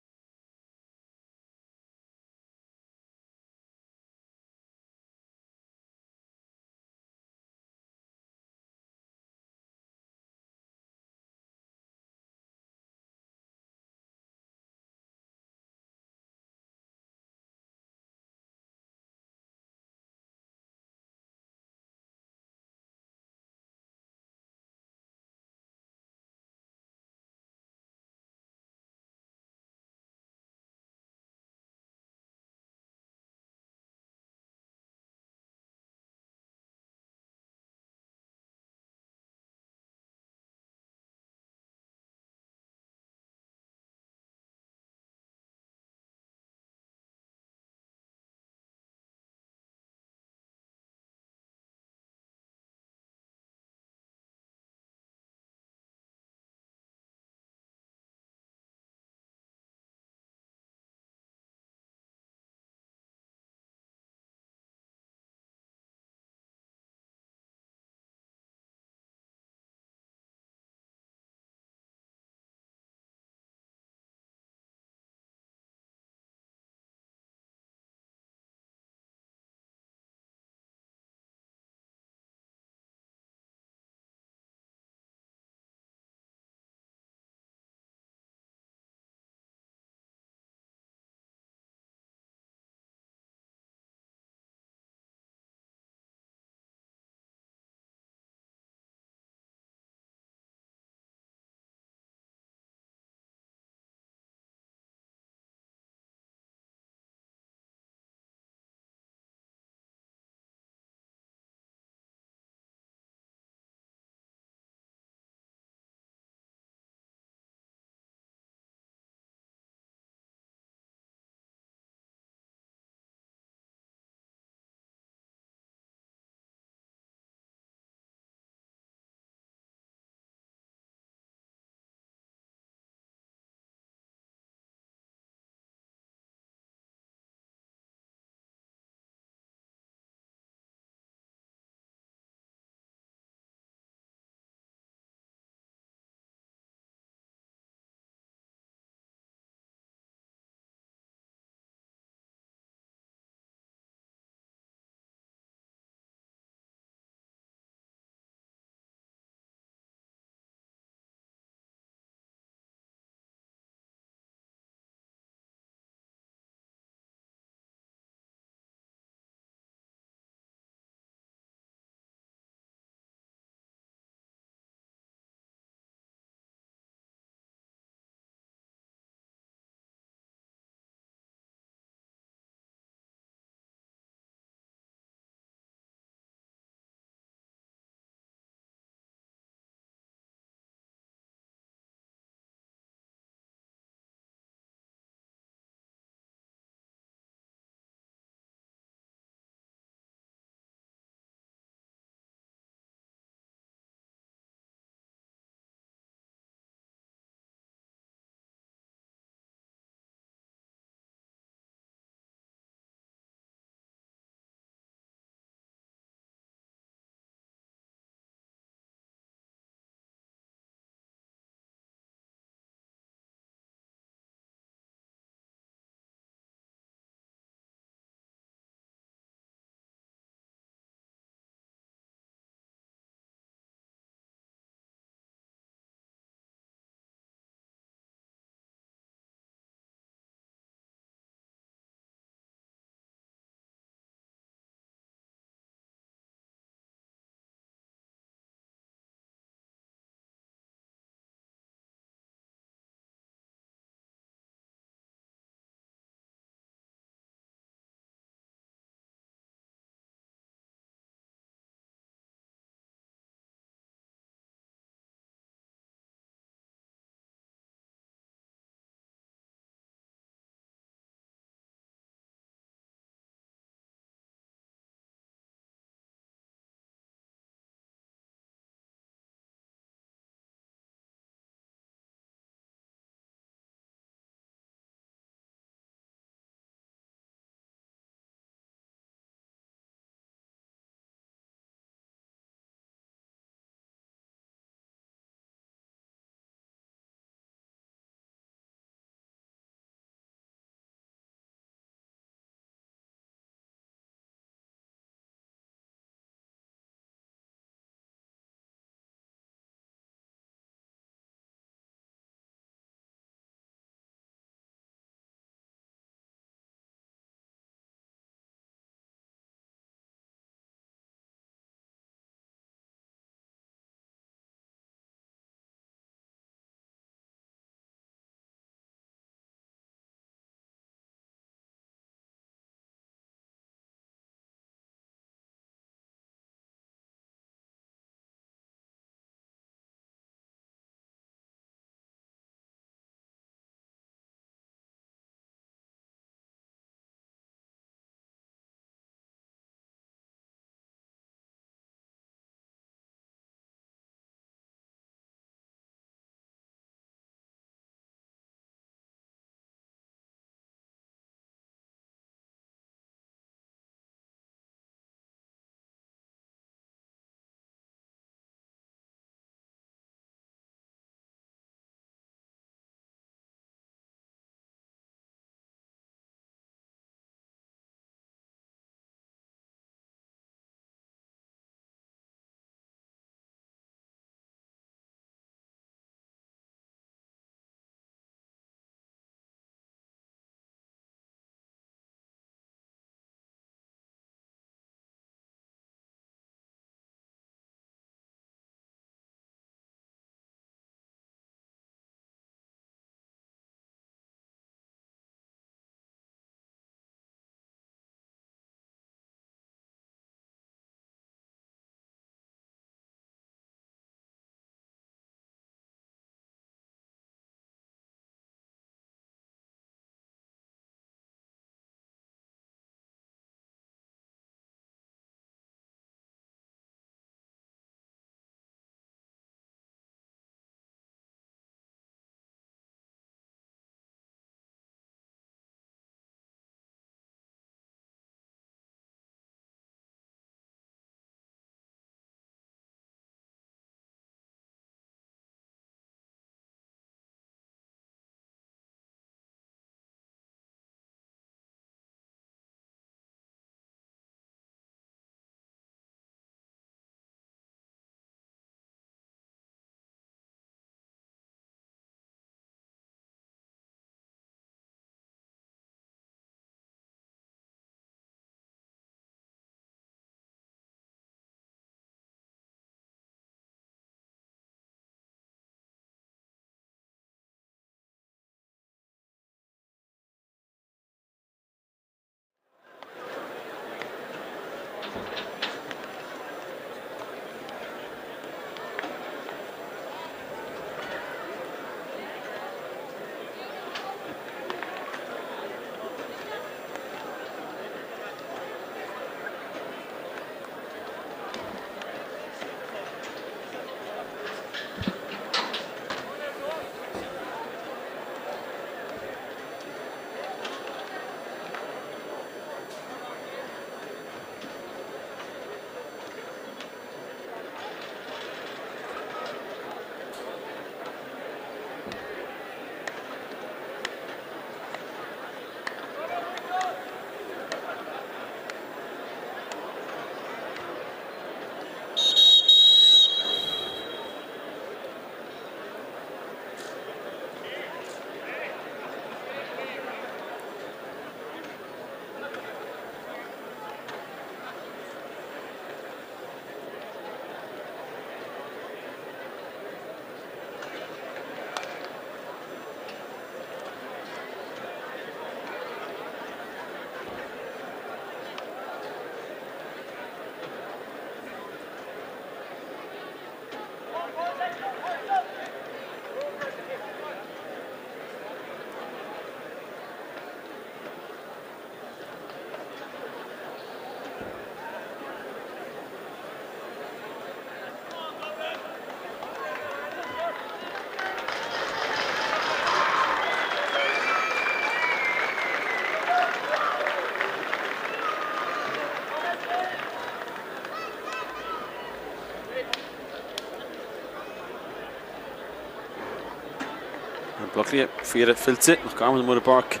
Blocklia Fiera Filze nach Garman Mother Park.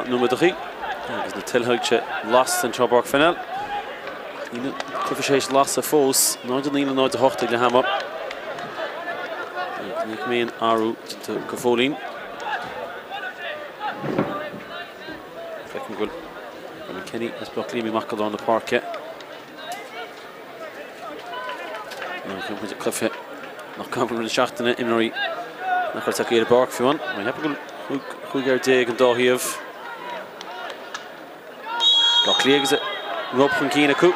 Nummer 3. Agus na tilhaigte last an Craobh Parnell. Ní clufiséis last a fós. Náid níl náid a hochta le hamar. Níl méon arú go fólín. Fecin gúil. Kenny is Blocklia mi macad an na parke. Nach clufi nach Garman na seachtainna imnoí nach chuir take ar barc fiúin. Mae heb gúil chuig ar déag an dóhíomh. Blocklia agus Rob chun cína cú.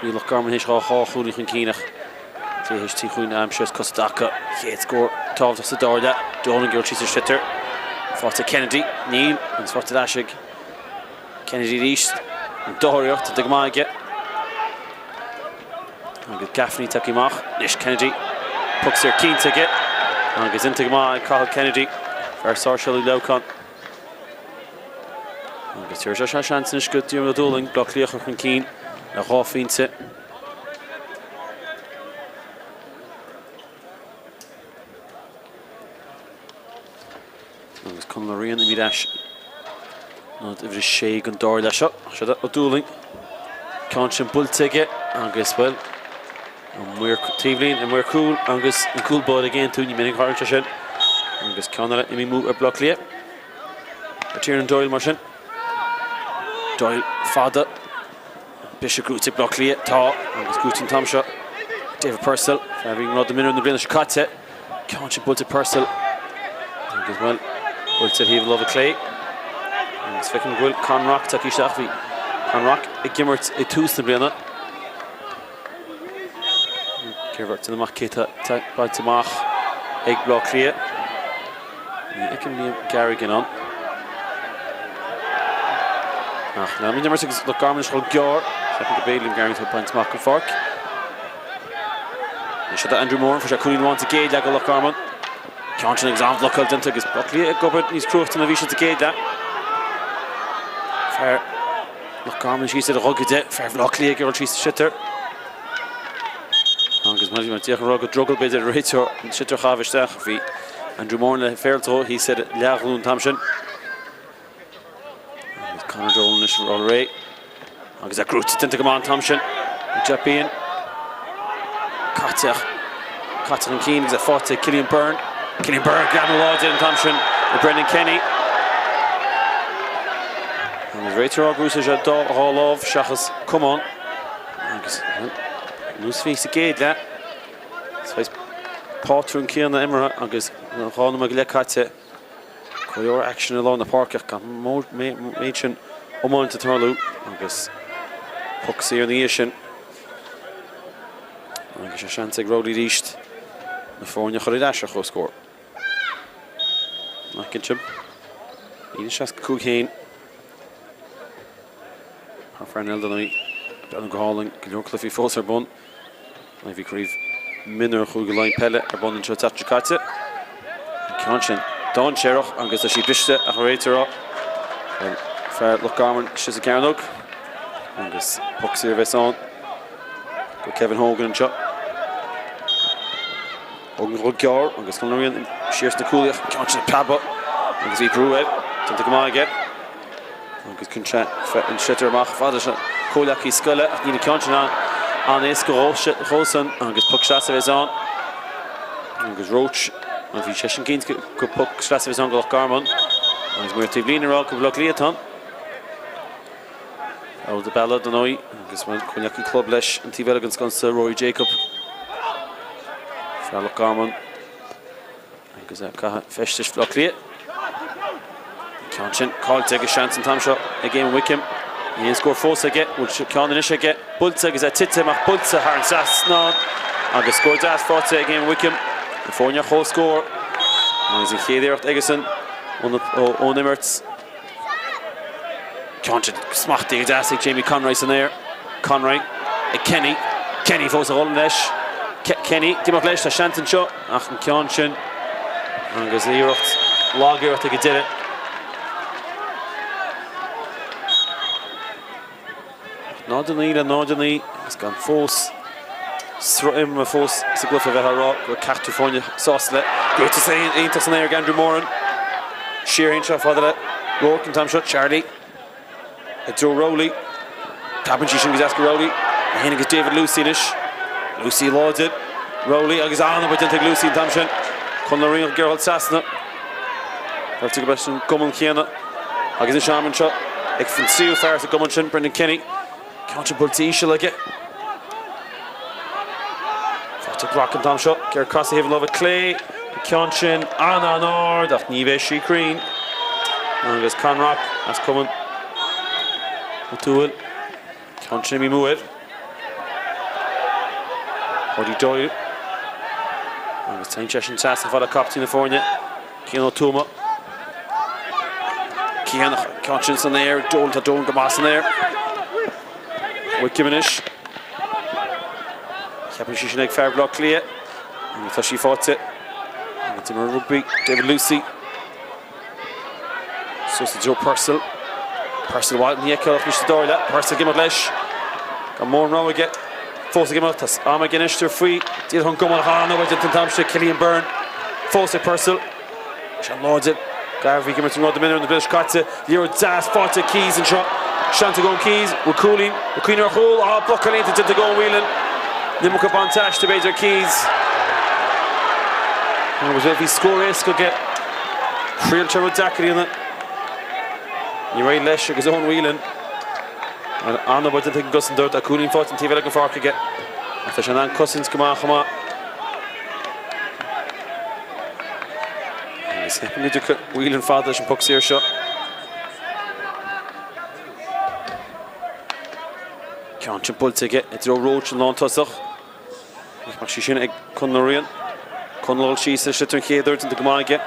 Ní Loch Garman héis rá chúlaí chun cínach. Héis tí chuin amseas Costaca. Chéad scór tábhachtach sa dáirde. Dólan gur tíos sitter. Fáte Kennedy, níl, agus fáte Laighean. Kennedy ríist, an dóireacht de gmaige. Agus Gaffney take amach, nis Kennedy. Pucks ar cínta aige. Agus into gmaig Cathal Kennedy. Fer sáirsealú Loch. Agus tuair se seansan is go dúm na dúling, Blocklia chun cín na ráfínte. Agus con na rion i leis. Nó bhí sé an dáir leis seo a dúling. Cáin sin builte aige agus bhfuil an muir tíomhlín an muir cúil agus an cúlbáid agéin tú ní minic háirte sin. Agus ceanna imi mú ar Blocklia. Ar tír an Doyle mar sin. Doyle fada. Bishop grúte Blocklia tá agus grútin tamseo. David Purcell bhíon rud a minú na bliana se caite. Cáin sin builte Purcell. Agus bhfuil builte híomh lova Clay. Agus fecin gúil Conrock take isteach bhí. Conrock I gimmert I tús na bliana. Ceirhart in amach céta baid amach ag Blocklia. Ní icim ní Garrigan an. Na mí nummers agus Loch Garman is go gear. Fecin go bélim Garrigan to baid amach go fork. Is that Andrew Moore for se cúin want to géad le go Loch Garman. Cáin sin exam local dinte agus Blocklia ag gobert níos cruachta na bhí sin to géad le. Fair Loch Garman síos a rugaide, fair Blocklia gur tíos sitter. Agus mar tíoch rug a druggle beidir réitear sitter chavisteach bhí Andrew Moore le fairtó, he said leaghlún tamsin. Agus Conor Dolan is all right. Agus a grúte dinte go man tamsin. Japian. Cárthach an Keane agus a fáte Killian Byrne. Killian Byrne gan láide an tamsin a Brendan Kenny. Agus réitear grúsa se dá háláh seachas cumán. Agus nús fís a géad le. Sveis pátrún cíanna imara agus chána go le caite. Coir action alá na parcach gan méid sin ómáinte tarlú agus pucsaí ar na sin. Agus seanta ag ródí ríist na fórne choir leis a cho scór. Nach cin sim. Íon seas go cúchéin. Páirc Parnell donnaí an go háling go leor clufií fós ar bun. Na bhí críomh minar chuig go lein pelle ar bun an seo tatra caite. Cáin sin Don Sherroch agus a sí biste a réitear fer Loch Garman si a ceannog. Agus pucsaí ar bheits an. Go Kevin Hogan an seo. Hogan rud gear agus chun rion sios na cúlaach cáin sin pabba agus bhí brúid tanta go maige. Agus chun an sitter amach fada se cúlaach í scoile ach ní na cáin sin an éas go rósan agus puc seasa bheits an. Agus Roach an bhí sé sin cíns go puc seasa bheits an go Loch Garman. Agus muir tíomhlín ará go Blocklia tan. Ó de bella donóí agus bhain chuineach an club leis an tíbhile gan sconsa Rory Jacob. Fra Loch Garman agus caithe festis Blocklia. Cáin sin cáilte agus seans an tamseo ag géim Wickham. Íon scór fós aige, bhfuil ceann is aige. Builte agus a tite amach builte thar an sas ná agus scór deas fáte ag géim Wickham. An fórne chó scór. Agus i chéadíocht aigesan ón Immerts. Cáin sin smachtaí ag deas ag Jamie Conroy san air. Conroy ag Kenny. Kenny fós a rollin leis. Kenny, dimach leis a seantan seo ach an ceann sin. Agus íireacht lágéireacht ag a duine. Nádaní le nádaní agus gan fós Sruim a fós sa glufa bheith rá go ceachú fáinne sásla. Great to say Aintas an Air Andrew Moran. Shearing shot for the Rourke and Tom shot Charlie. It's Joe Rowley. Cabin Shishin is asking Rowley. And is David Lucy-ish. Lucy loads it. Rowley agus on but didn't take Lucy and Thompson. Conlorine of Gerald Sassna. Particular question Gummel Kiana. Agus a shaman shot. Ik van Sue Ferris at Gummel Brendan Kenny. Can't you put Tisha like it? Took Rock and Tom shot. Ger Cossey having love at Clay. Kionchin on or that Nive She Green. And there's Conrock. That's coming. O'Toole. Kionchin me move it. Hoddy Doyle. And there's Time Cheshin Sasson for the Copty in the Fornia. Keanu Tuma. Kionchin's in there. Dole to Dole Gamas in there. With Gibbonish. Captain Shishinek fair block clear. And we thought she fought it. And it's in a rugby. David Lucy. So it's Joe Purcell. Purcell wild in the echo of Mr. Doyle. Purcell give him a lesh. Got more row again. Force give him out. Arm again. Ishter free. Did Hung Gummel Hana. Went into Thompson. Killian Byrne. Force it Purcell. Sean Lords it. Garvey give him to the minute in the British Katze. Leo Das fought it. Keys and shot. Shanta going Keys. We're cooling. We're cleaning our hole. Oh, Buckle into the go wheeling. Nimmuka Bontash to Bader Keys. And it was if he score ace could get real trouble Zachary in it. You right Lesh his own wheeling. And on about the thing Gus and Dirt, a cooling foot and TV looking for get. After Shannon Cousins come on. And he's happening to wheeling father and pucks here shot. Can't you pull to get it's a roach and lawn tossach. She shouldn't egg Conlorian. Conlol she's a shit to Heather to the Gamage.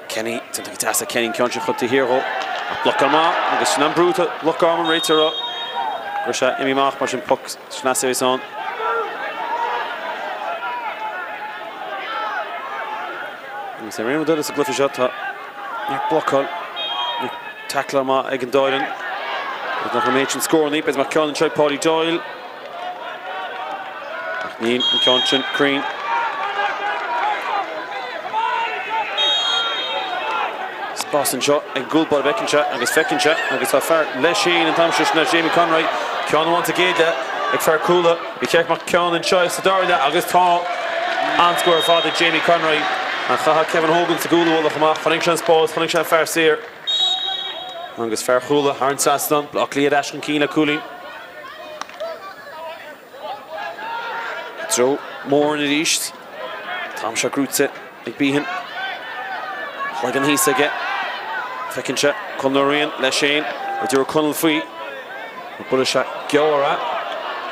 Kenny, to the Tassa Kenny, can't you cut to hero? Block him out, and the Shannon Bruta, Loch Garman rates her up. Rusha, Emmy Mach, Marshall Pucks, Schnasse is on. And so, remember that it's a glyph shot. Block hole. Tackle him out, Egg and Doyle. There's not a match score on the Eep as McCann and tried Paulie Doyle. Neil and Conchin, Crean. Boston shot, a good ball back and shot, and it's second shot, and it's a fair Laighean and Thompson and Jamie Conroy. Keanu wants to get that, a fair cooler. We check McCann and Choice to Dory that, August Tall, and score father Jamie Conroy. And Kevin Hogan to Gula will come off, Huntington Spórt, Huntington fair seer. August fair cooler, Harn Saston, block Cliath Ashton Keena cooling. Joe more in the east. Tom Shaw roots it. McBehan. Laighean Heesa get. Second shot. Conlorian. Laighean. With your Connell free. Bullet shot. Giora.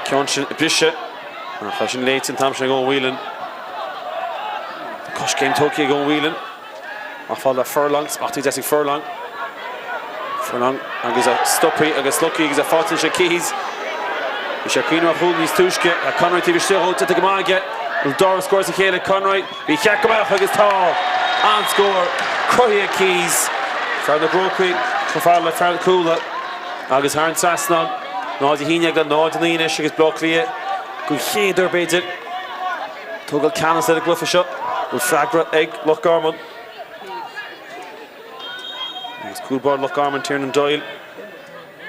Kionchin. Bishop. And Fashion Leighton. Tom Shaw going wheeling. Kosh game Tokyo going wheeling. Off all the furlong. Spotty Desi furlong. Furlong. And he's a stoppy. And he's lucky. He's a 14 shot keys. Shakino Hulni's Tushke, Conroy TV still to the Gamage. Doris scores a Caleb Conroy. He can't come out against tall. And score. Croya Keys. For the Brokey. For the Coola. August Harn Sasnon. Nazi Hinyag, Nazi Lina, Shigas Blocklia. Good Heather Baited. Toggle Canis at a Gluffa shot. With Fragra Egg, Loch Garman. Cool board, Loch Garman, Tiernan Doyle.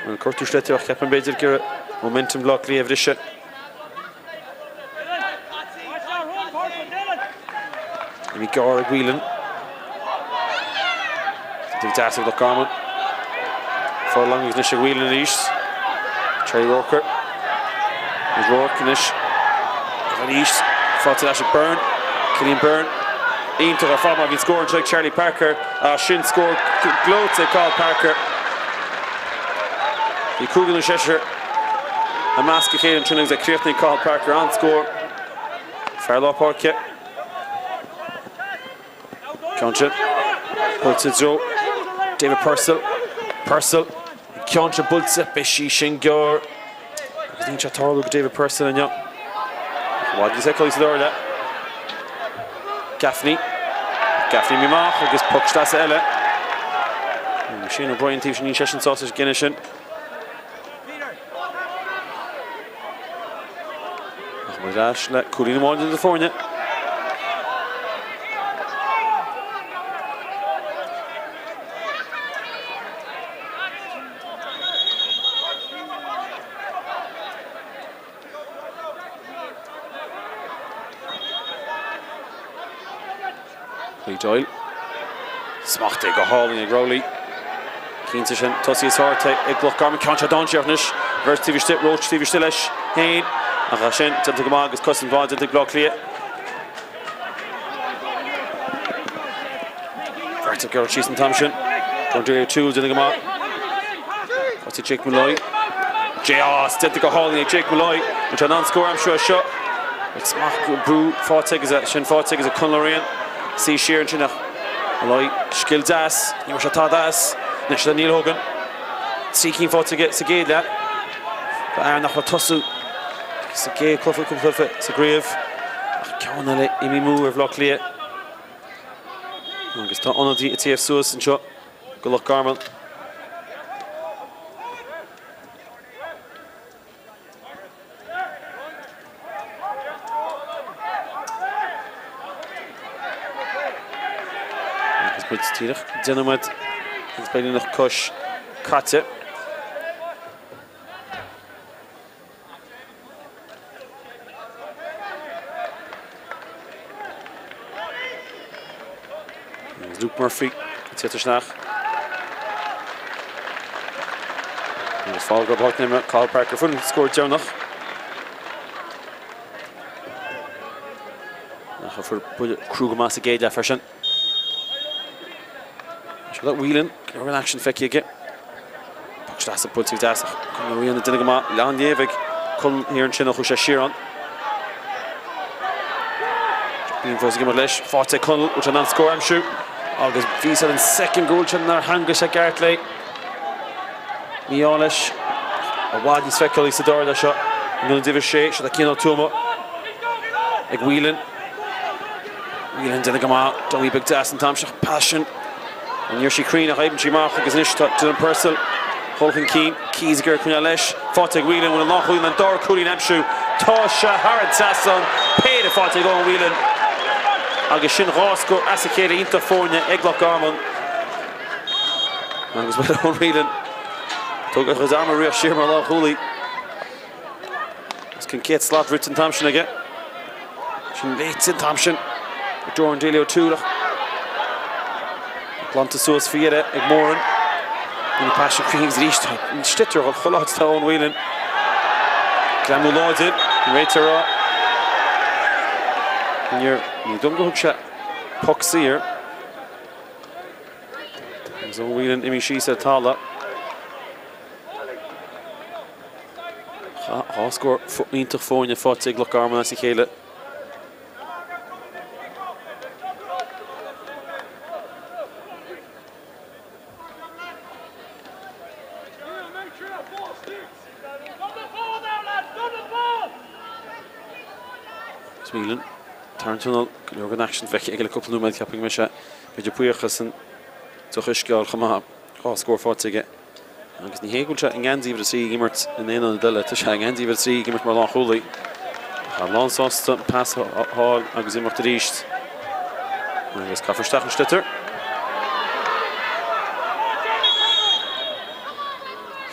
And Curtis Schletter, Captain Baited Garrett. Momentum block Cliath Risha. Amy Gara Whelan. Fantastic Loch Garman. Furlong is Nisha Whelan in the east. Cherry Roker. There's Rourke in this. In the east. Fought to Ashik Byrne. Killian Byrne. Ian took a farm of scoring like Charlie Parker. Shin scored. Gloats they called Parker. The Kugan and Cheshire. A mask of Caden Trinnings that Breathnach called Parker on score. Fair law Park kick. Kionchin. Puts it Joe. David Purcell. Kionchin puts it. Bishi Shingur. I think Chatarlo with David Purcell and Young. What did you say? Call you that? Gaffney Mimach. I guess Puck Stas Ella. Machine O'Brien Teach and Session Sausage Guinness. Dash le Cooley Wall in the Fornia. Doyle. Smachte go Hurling ag Rowley. Keen sin Tussie Sorte ag Loch Garman Concha Donchirnish. Vers TV Stit Roach TV Stilish. Hain. Ach sin tilta go mag is custom vod into Block Cliath. Vertic girl Cheese and Thompson. Don't tools in the mag. What's it Jake Malloy? GAA tilta go Hurling ag Jake Malloy. Which I non-score I'm sure a shot. It's Mark Brew Fortig is a Shin Fortig is a Cunlorian. See Sheer and Chinach. Malloy, Skill Das, Yoshata Das, Nishla Neil Hogan. Seeking for to get Sagade that. But Aaron Nachwatusu. Sagade, Clufford, Clufford, Sagrave. Kawanale, Imi Moore of Loch Cliath. I guess to honor the TF Suez and shot. Good luck, Garman. Mit Tírach Dynamite is bij nog Kush Katze. Luke Murphy, het zit er snag. Het valt op hard nemen. Carl Parker voor scoort jou nog. Dan voor Krugermaster Gate daar version. Dat Whelan, een action fekje ge. Pakstaat ze put zich daar. Kom weer in de dinge Leon Jevik kon hier in China goed Sheeran. Being forced to lesh 40 Connell which an score I'm shoot. August Visa in second goal in their Hangish at Gartley. Miolish. A wadi Svekali Sador that shot. I'm going to give a shake. Should I kino Tuma? Like Whelan. Whelan didn't come out. Don't be big test and Tom passion. And here she Crean, a Hyben Chimach, is Nish to the Purcell, Hulking Keen, Keys Ger Kunalesh, Fortig Whelan with a Loch Whelan, Dor Cooley Nepshu, Tosha Harrod Sasson, paid a Fortig on Whelan. Agus Shin Rosco, Asakeda, Interfornia, Eglock Garman. Agus with on Whelan. Took a Razama Ria Shirma Loch Hooley. This can get slot Ritz and Thompson again. Shin Lates in Thompson. Doran Delio Tudor. Planta Suas Fiera, Igmoran. In the passion Creams reached in Stitter, or Hulot's Town Whelan. Glamu Lords it, Raitera. And you don't go hook shot. Pucks here. So Whelan, Imi Shisa Tala. Score foot Interfornia, Fortig, Loch Garman, Asikela. Whelan, turn tunnel, you're going action vekje eigenlijk couple nummer capping mesha. Beetje puergassen. Zo geskel gemaakt. Score 40. Agus ni hegulcha inganzi vir see gimmert in een of de delle. Tish inganzi vir see gimmert maar lang holy. Long sauce pass hall agus immert reached. Agus ka verstachen stutter.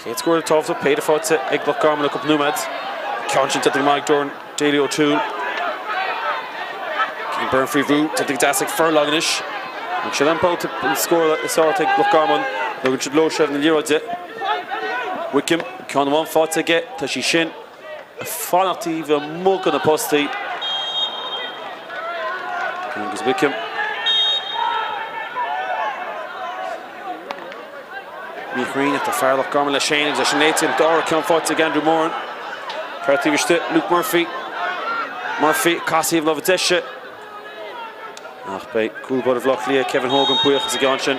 Geen score de 12 Peter Forte. Ik blok Garman op nummer. Conscious dat de Mike Dorn Daily O'Toole. Burn free route to the Dasik Furlongish. And she'll then to score the sort of Loch Garman. Look at low shot in the Euro. Wickham can one fought to get to Shin. A fanati of mug on the postie. And goes Wickham. Me Green at the far Loch Garman. Lashane is a Shanatian. Dora can fight to Andrew Moran. Prativishte Luke Murphy. Murphy, Cassie of Lovetesha. Ach, bij cool bord of Loch Cliath, Kevin Hogan, Puig is a ganshin.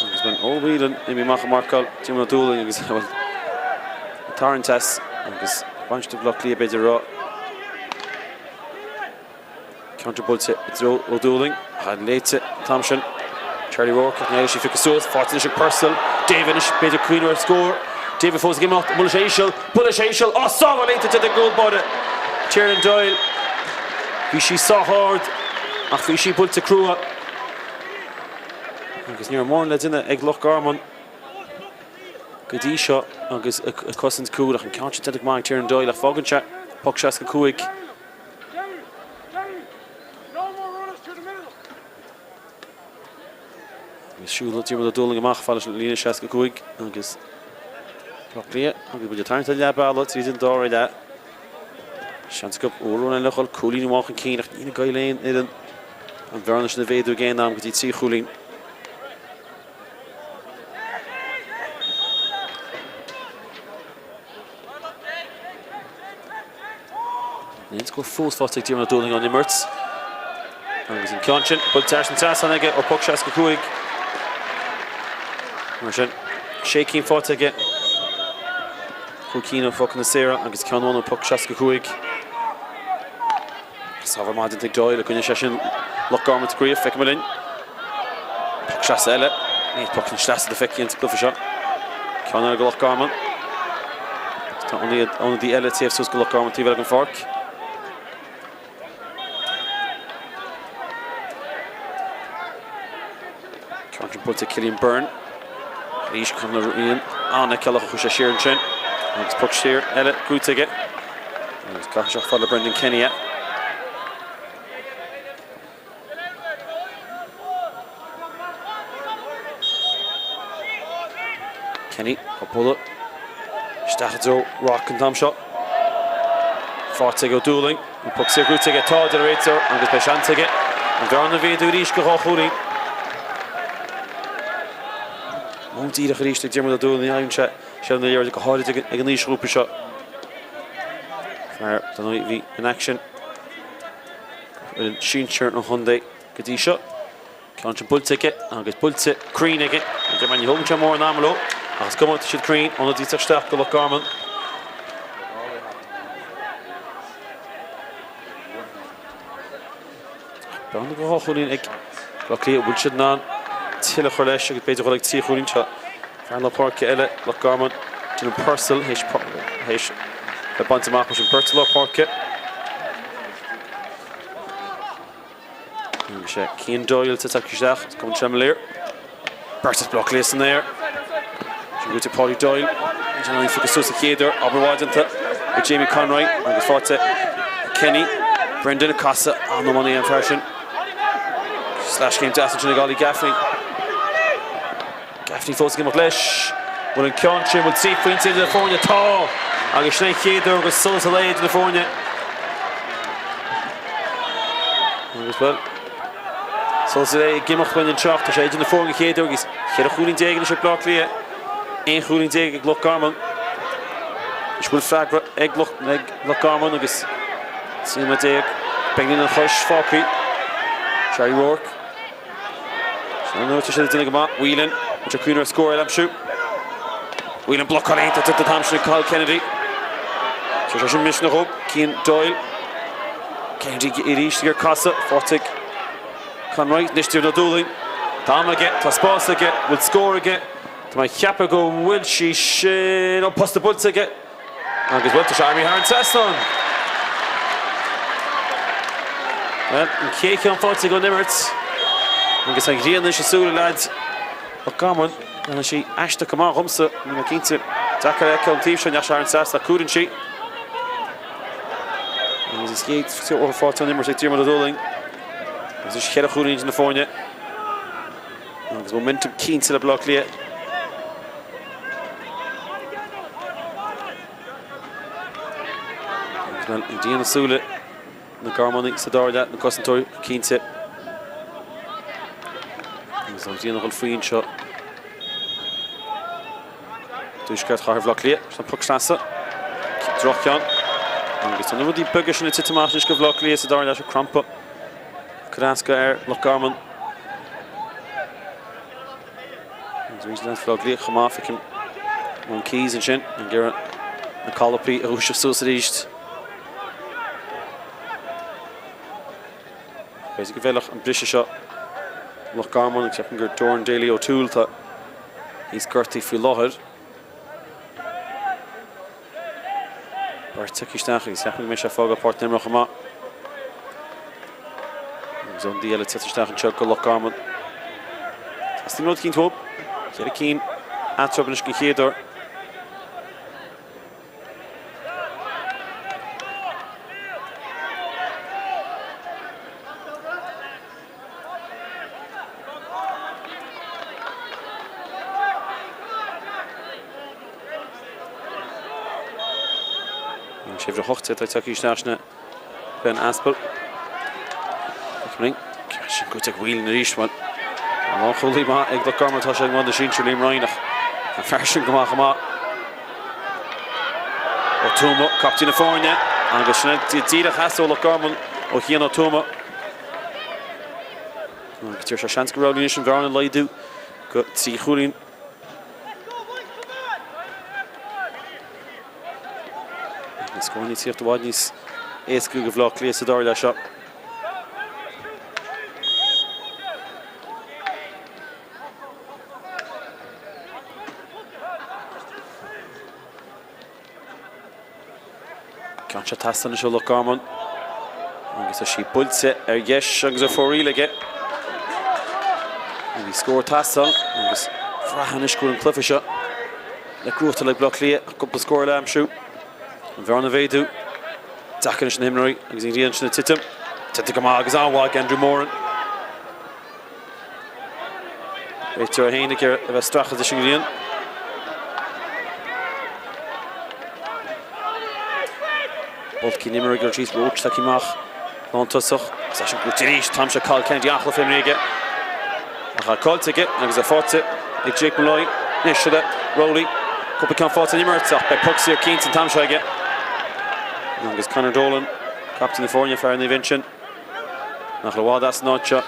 He's been all Whelan, Amy Macha Markle, Jim O'Doul, and he's well. Tarrant test, and he's bunched of Loch Cliath by the raw. Counter bullets it, it's O'Douling, and late it, Thompson, Charlie Rourke, and she took a source, Fortinish Purcell, David Nish, Peter Queener score. David Foss game out, Bullish Aishel, oh, so related to the goal body. Tiernan Doyle, Fishy saw hard, and Fishy pulled to Craobh. Agus near more lads in it, Loch Garman. Gadisha, agus a cousin's cool, and count to the mark Tiernan Doyle, a fogging chat, puck shaska kuig. Siúil tíir a dúling amach fallis lína seaca cuaig agus Cliath agus bud tarn le ball tí an dóir de seans go óúna lechol cúlín amach an cíach ína gaiiléin idan an bhearnas na bhéadú géin am go tí tí chúlín. Níos go fós fáteigh tíir a dúling an immert agus an ceantin bud tarn tasan aige ó puck seaca cuaig. Marsin, shaking fought again. Hukino fucking the Sarah, and it's Cannon and Puck Shaska Kuig. Sava Martin take Doyle, the session. Loch Garman to Grief, Feckamelin. Puck Shaska Ella. Need Puck and Shaska the Fecki into Cliff shot. Cannon Loch Garman. It's not only the Ella TF Suska Loch Garman TV and Fork. Cannon puts a Killian Byrne. Leash coming in on the Callach who's a sheer and chin. Next puck sheer, Ella, good ticket. And it's got a shot for Brendan Kenny. Kenny, a bullet. Stachadzo, rock and thumb shot. Fought to go dueling. And puck sheer, good ticket, tall generator, and the Peshan ticket. And they're on the way to Leash Hurling. Won't eat a Harish to Jim with the duel in the iron chat. Shell the year, like a hard ticket, a niche rope shot. Fair, the night in action. Sheen shirt on Hyundai, Gadi shot. Can't pull ticket, and get pulled it, Creen again. And the man you hold more than Amalo. Has come out to shoot Creen on the detail staff, Loch Garman. Down the go Hurling egg. Cliath would should not. Tilla Chorlesh, you could pay to like T. Hurling shot. Final Park, Ella, Loch Garman, to Purcell, Hish, the bunch of apples in Purcell Park. Cian Doyle to attack Cliath, it's coming Chemalier. Burst block Cliath in there. She goes to Paddy Doyle. He's on the line for the Susa Céadaoin, Oberwadenta, with Jamie Conroy, and the fought Kenny, Brendan Acosta on the money in fashion. Slash came to Aston Golly Gaffney. Gaffney folks game of Lesh. Will encounter will see points into the California tall. And Schnee Céadaoin was so delayed to the California. As well. So today game of winning chalk to shade in the California Céadaoin. He's had a cooling day in the ship block Cliath. Ein cooling day at Loch Garman. He's will flag egg Loch Garman. I guess. See him at day. Banging on Hush Falky. Charlie Rourke. I know to should have done a Whelan, which a Cooner score, I'm shoot. Whelan block on it, that's the Hampshire Carl Kennedy. So I should miss the hope. Cian Doyle. Kennedy Irish to your Casa, Fortic. Conroy, Nishtir no dueling. Dama again, Taspas again, will score again. To my Chiappa go, will she no post the bulls again. And goes well to Sharmy Harn Céadaoin. Well, and Cake on Fortic on Emirates. And guess like Rian is the lads. Loch Garman, and she Ashta come on, Humsa, and the Kinta, Dakar Ekel, Tiefshan, Yashar and Sass, that couldn't she. And he's escaped, so over 14 numbers, like Dermot Doling. There's a Shera Hurling in California. And there's momentum keen to the block Cliath. Well, Indiana Sula, the Garman, Sadar, that, the Cossentor, keen tip. So Indiana will free shot. Dushkat Harvlock Cliath, some puck slassa. Drochian. And gets another deep buggish in the Titamashnish of Loch Cliath, Sadar, that's a cramp up. Kraska, Loch Garman. And the reason that's Loch Cliath, come off, he can one keys and shin, and Garrett, the Colopi, a Rush of Sussediged. Basically, Velach and Brisha shot. Loch Garman, except for Dorn Daly O'Toole, thought he's Gertie for Lochard. Barta Cistach is happening Misha Foga Port Nimrochama. Zon deal at Cistach and Chuck Loch Garman. Testing Rod Keen to hope. Get a keen at Trubnish Gihedor. Shaved a hochzet I took Ishnashna Ben Aspel. Coming. Cash go take wheel in the east one. I'm holy ma egg the Garman touching one the Shin Lim Reinach. And fashion Gamachama. Otuma, Captain of Fornia. And Goshanet Tida Hassel of Garman. Ohian Otuma. Get your chance to roll in Varan and Laidu. Got see Hurling. Going to see if the Wadney's ace Google vlog clear Céadaoin that shot. Can't shot test on the show Loch Garman. I guess she builds it. Yes, and goes for real again. And he scored test on. I guess Frahanish going Cliff shot. The crew to like block clear. A couple of score lamb shoot. Verna Vedu, Dakinish and Himmery, Exilian and Titum, Titicamag is on walk Andrew Moran. Wait to a Heineker of a Strachtaire the Shingilian. Boltki Nimmery, Gertrude Roach, Takimach, Lontusach, Session Gutirish, Tamsha Kal Kennedy, Achlaf Himrige. I called ticket, and was a forte, like Jake Malloy, Nishada, Rowley, Couple can forte Nimmery, by Puxi or Keens and Tamsha again. Agus Conor Dolan, Captain of Fornia for an invention. Nach Lawadas Notcha.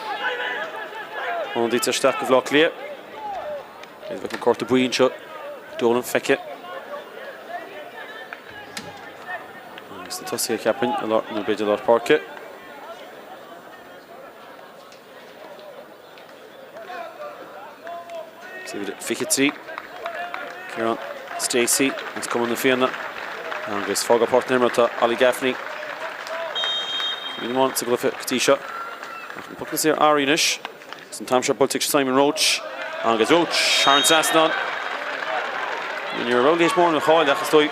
On dit sterk of Loch Cliath. Is back in court to Buin shot. Dolan Fekke. It's the Tussie captain, a lot in the bid of Loch Park. See what Fekke 3. Kieran Stacey is coming the Fianna. And this Foga Port Nimmer to Ali Gaffney. We want to go for Katisha. Put this here, Arinish. Some time shot Baltic Simon Roach. And goes Roach, Sharon Sasnon. When you're around this morning, the hall, that's the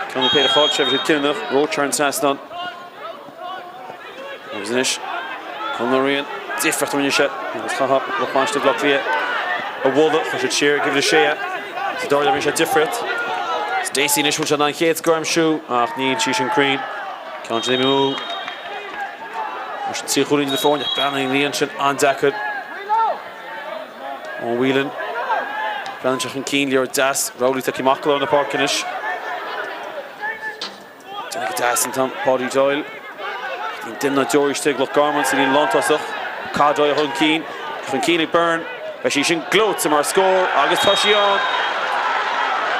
can we pay the hall, Trevor Kilnach, Roach, Sharon Sasnon. There's Nish. Conorian, different when you shot. There's Cahop, look, managed to block the a wall I should share, give it a share. The door that we shot different. Stacey Nish which on 9 Kate's Graham shoe. Need Shishin Creen. Can't you move? I should see Hurling to the phone. Banning the ancient on Deckard. On Whelan. Banning and Keen, Leo Das. Rowley to Kimakla on the Parkinish. Take Das and Tom Paddy Doyle. Didn't not Jory Stig Loch Garman. Celine Lontosach. Cardoy Hun Keen. Hun Keen burn. Shishin Gloats in our score. August Toshion.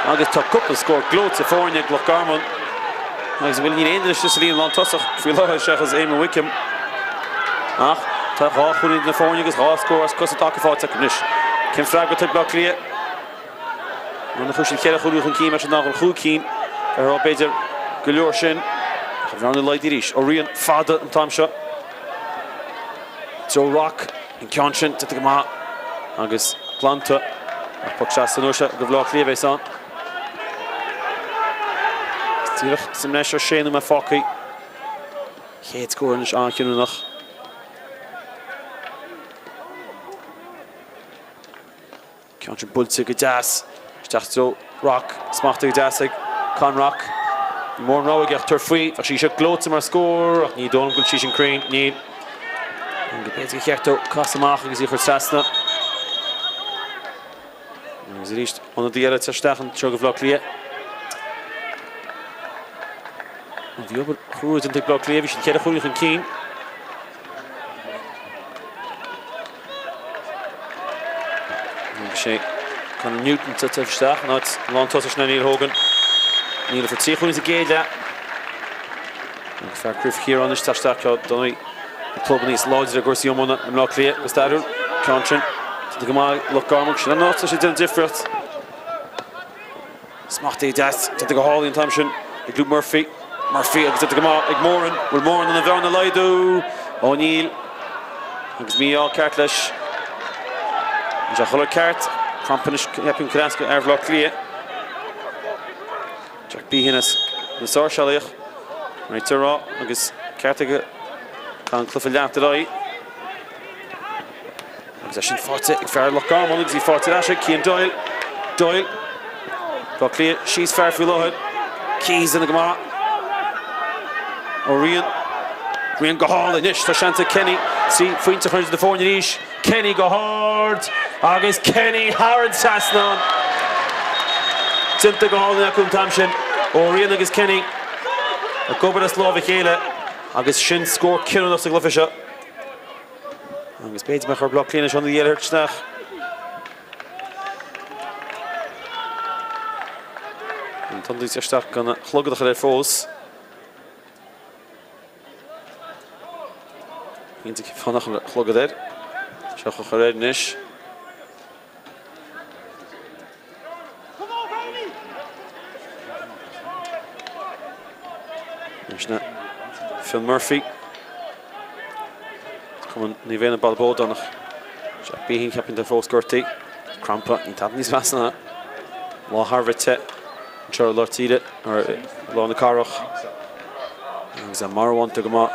August took couple score Gloats to Fornia Loch Garman. August will need English to Celine Lontosach. Philology Shechas Eamon Wickham. Ta Hurling in the Fornia goes Hall scores. Cos attack of Fort Second. Kim Fragger took block clear. And the push in Kera Hurling Keen match now Hurling Keen. Her Bejer Gulurshin. Around the light Irish. Orion Fada and Tom shot. Joe Rock and Konshin to the Gama. August Planta. Puksha Sanusha the block clear based on. Some Nesher Shane and Mafoki. Head score in Sean Kinunach. Country Bultzig Das. Stachto Rock. Smartig Dasig. Con Rock. More now we get her free. She should gloat some score. Need don't go Shishin Crane. Need. And the basic Hector Cosamach is here Sasna. Is reached on the other Tráchtaire Chug of Loch Cliath. And the other who is in the block Cliath, we should get a Hurling and Keen. Conor Newton to Tráchtaire, now it's long toss to Neil Hogan. Neil for Tseachun is a gate there. And fair Griff here on this Tráchtaire, Donny. The club needs Lodge, of course, the Iomána and Loch Cliath, was that Contrin. The Gamal Loch Garman, she not so she did different. Smarty Das to the Hall in Thompson. Glú Murphy agus go má ag móran bhfuil móran na bhearna leidú O'Neill agus míá ceart leis a chola ceart crampanis heapin crasca ar bhlach Cliath Jack Bíhinnas na sár sealaíoch right rá agus ceart aige can clufa leat aráí agus sin fáte ag fear Loch Garman agus í fáte eise Cian Doyle Bhlach Cliath síos fear fiú láthid Keys in the Gamma Rian go hall inis tá seanta Kenny sí faointe chuir de fórne níos Kenny go hard agus Kenny Howard Sasnon Tinta go hall na cúm tam sin Rian agus Kenny a gobar a slávich chéile agus sin scór cinnach sa glufa seo agus beidir me chuir Bhlach Cliath an dhéal hirtnach an tandí isteach gan chlogad a fós Ínta fannach chlogad éir seo chu réir níis Phil Murphy Come ní bhéna ball bódánach Jack Bíhin ceapin de fós gortaí crampa ní tad níos feasna lá Harvite an seo látíide ar lá na Cárthach agus a marhaanta go má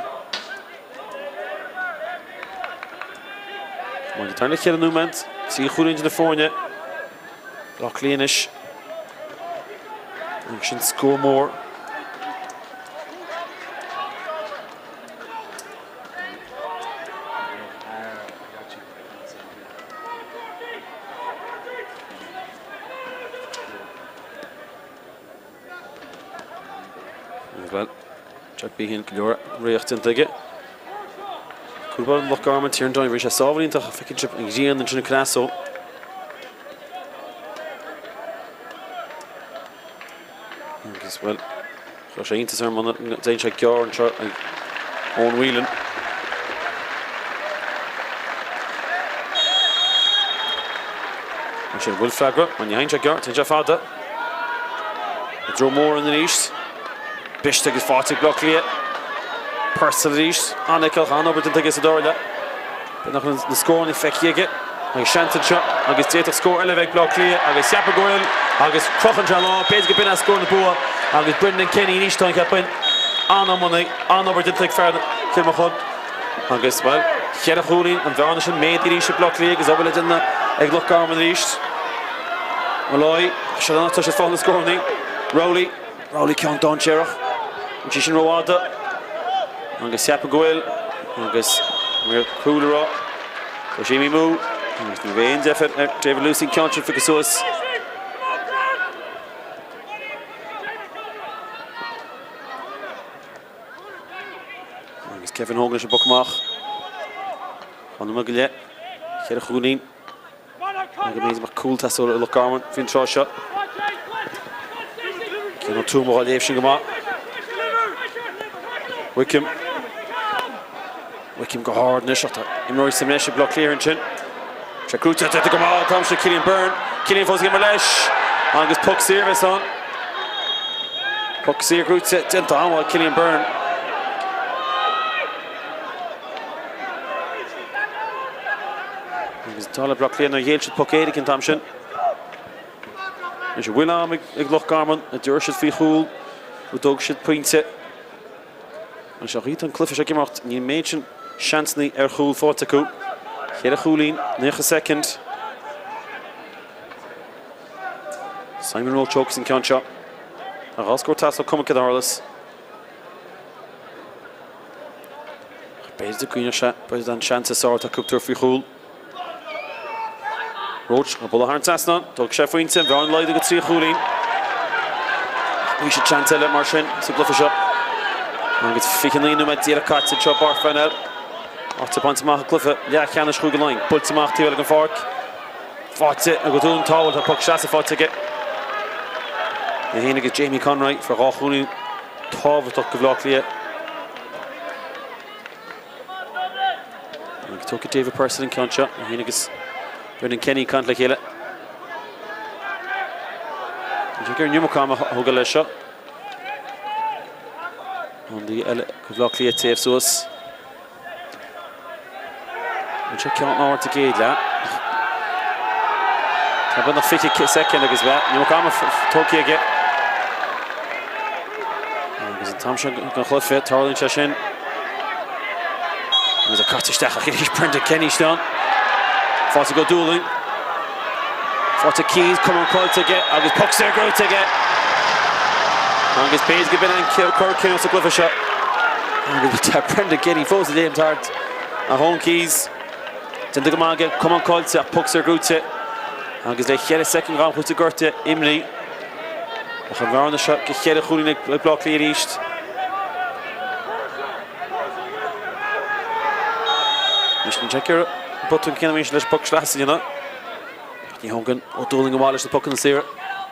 Má tarna chéad an núment sí chuúlainn na fórne Bhlach Cliath inis agus sin scór mór Jack Bíhin go leor réochtain aige. Cúlbáil Loch Garman tíar an dáin bhí sé sábhailínta a ficinn sib ag Gian an sinna Craobh agus bhfuil Tá sé iontas ar mana déan sé gear an seo ag ón Whelan. An sin bhfuil freigra man hain sé gear tá sé fada. Dro mór in the east. Biste agus fáte Bhlach Cliath Persalís Annikel an obair den agus a dáile but nach na scór ní feiceige agus seantan seo agus déach scór eile bheith Bhlach Cliath agus Seapa Goil agus crochan se lá péid go bin a scór na bua agus Brendan Kenny níostáin ceapin an obair den fear céir chud agus well chead a chúlín an bhearna sin méid í ríise Bhlach Cliath agus obair den ag Loch Garman ríist Malói se an tá sé fáil na scórnaí Rowley ceann don Cheirach An sin roáda agus Seapa Goil agus mar cúlará Tá sé mí mú agus ní bhéon defar David Lucy ceantin fi go suas agus Kevin Hogan sé bocamach an go le chead a chúnaín agus méid mar cúil tasú Loch Garman fin trá seo Cén ó túmá léh sin go má Wickham go hard nisachta imróí sam leis Bhlach Cliath an sin Se cúte go má tam se Cillian Byrne Cillian fós mar leis agus puck service an puck sir cúte dinta anhá Cillian Byrne agus tála Bhlach Cliath na dhéal siad puck éidir an tam sin Is bhfuil am ag Loch Garman a dúir siad fí chúl go dóg siad pointe An seo rít an clufa sé gimacht ní méid sin seansnaí ar chúl fáte acu chéad a chúlín 9 second Simon Roll chokes in ceann seo a ráscór tasal cuma cadarlas Beidir cuine se beidir an seansa sáir a cúptar fí chúl Roach a bola harn tasna dog sé faointe bhean leid go trí chúlín Bhí sé chanteile mar sin sa glufa seo agus fichanlíú me díar a carte seo Páirc Parnell áta bantamach glufa leachcheannas chuúga lein bultamach tíhil an fáic fáte a go dún táil a puck seasa fáteige na héana agus Jamie Conroy for ráchúnaí tábhaach go Bhlach Cliath agus tógad David Purcell in ceann seo na héana agus Brendan Kenny cant le chéile. Gur nniuachám thugad lei seo. on the Loch Cliath safe source. And check out now to gauge that. I've been a 50 second as well. You come Tokyo get. Because in Thompson can cliff it, Hurling Chashin. There's a Cárthach, he's Brendan Kenny down. Fought to go dueling. Fought to Keys, come on call to get. Agus pucks there, go to get. Agus Page give in and Kirk Kenny also cliff a shot. Agus Brendan Kenny falls the damn hard. A home Keys. Then the Gamage, come on call to pucks there, go to. Agus they get a second round, put to Gertie, Imley. We gaan weer aan de shot, get a goed in the block Cliath East. Misschien check hier, button kan we eens les puck slassen, you know. Die hongen, O'Doling en Wallace de puck in de seer.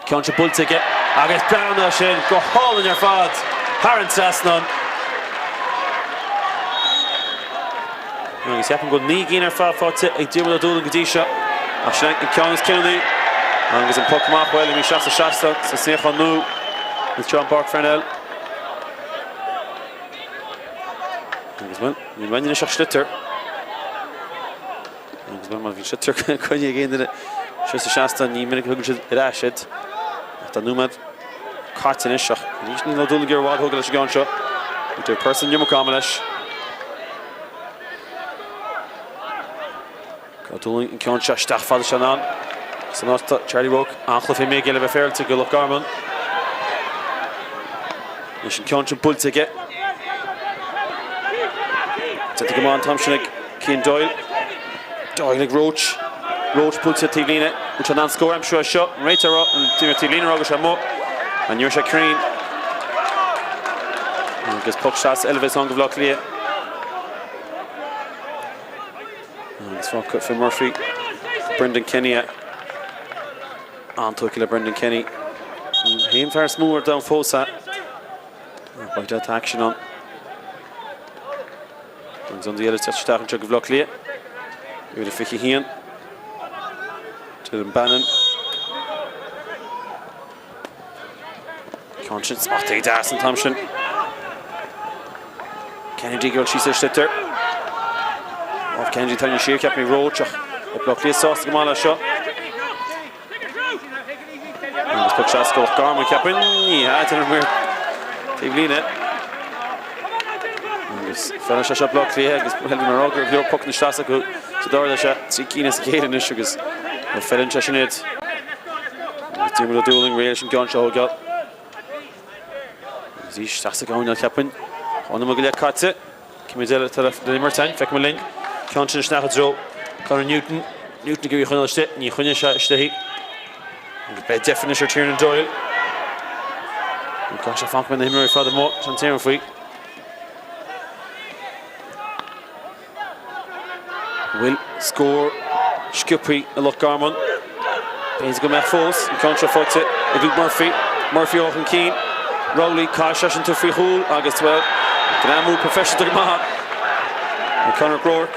Kan je bull ticket. Agus Brown daar zijn, go hole in your fad. Parent Sasnon. Agus hebben goed niet in haar fad fad. Ik deal met O'Doling gedisha. Als je denkt, kan je Kennedy. Agus een puck maak wel, en we shaften shaften. Ze zien gewoon nu met Páirc Parnell. Agus wel, we winnen een schlitter. Agus wel, maar we schlitter kan je geen de shaften shaften niet meer goed raashet. Dan nu met karten is schach. Niet niet O'Doling hier wat hoger als je gaan schot. Met de person je moet komen is. O'Doling in kan schach stach vallen schon aan. So now Charlie Roke, Cliff may get a fair to go Loch Garman. You should count your bull to get. To come on, Thompson, Keane Doyle. Doyle, Roach. Roach pulls it to Lina, which on score, I'm sure a shot. Right to Rock, and Timothy Lina Rogish Mo. And you're Crane. And gets puck shots, Elvis on the Loch Cliath. And it's cut for Murphy. Brendan Kenny. On to Brendan Kenny. Him first mover down Fosa. Quite that action on. Brings on the other touch staff and check of Loch Cliath. With a Ficky Hean. To Bannon. Conscience. Oh, take that and Thompson. Kennedy girl, she says there. Off Kennedy telling you she kept me Roach. Loch Cliath sauce to come on a shot. And this puck shot goes Garman Capin. Yeah, to remember. Lina. And this finish a shot Loch Cliath. This held in a rock. If you're pucking the shot, go to door the shot. See Keenan Skaden is because the fell in chasing it. This team with a dueling relation gun show got. See shots going on Capin. On the Muglia cuts it. Kimidella to the Limmerton. Feckmeling. Conscious now throw. Conor Newton. Newton give you another step. You finish shot stay. By definition, Tiernan Doyle. Gosh, I found him in the Himmery for the more. Some team free. Will score. Skippy, Loch Garman. He's going to make falls. In contra foot it. Luke Murphy. Murphy off and Keane. Rowley, Cash into free hole. August 12. Can I move professional to the mat? And Conor Rourke.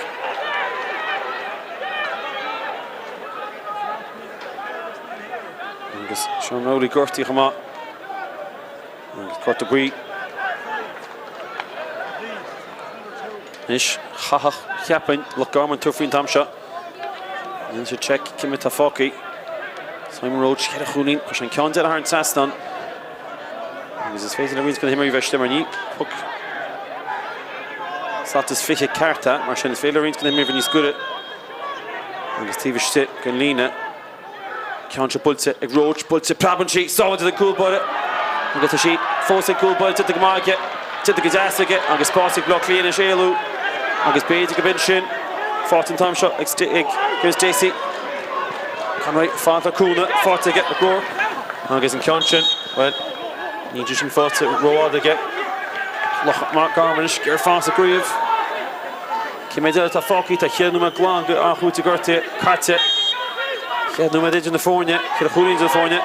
Sean Rowley, Gertie, come on. Kurt Debris. Ish, Chachach, Chiappin, Loch Garman, Turfin Tamsha. Then to check Kimmy Tafoki. Simon Roach, Kera Chunin, Kushan Kyon Dela Harn Sastan. Because his face in the wind's going to himmer Vesh Timmerny. Puck. Satis Fiche Cárthach, Marshan is Failer Rins going to himmer Venis Gurrit. And his TV Shit, Ganlina. Counter Pulse, Roach, Pulse, Prabanchi, saw it to the cool body. And get the sheet, force cool body to the market, to the Gazastic, and get Spórt, Loch Cliath and Shailu. And get Page, Gabinchin, 14 time shot, here's JC. Conway, Father Kuna, fought to get the goal. And gets in Conscion, well, need just fought to roll to get Loch Garman, Ger Fast Grieve. Kimedel Tafoki, Tahilnuma Guang, Ahu to Gertie, Karte. Yeah, no message in the phone yet. Get a hole in the phone yet.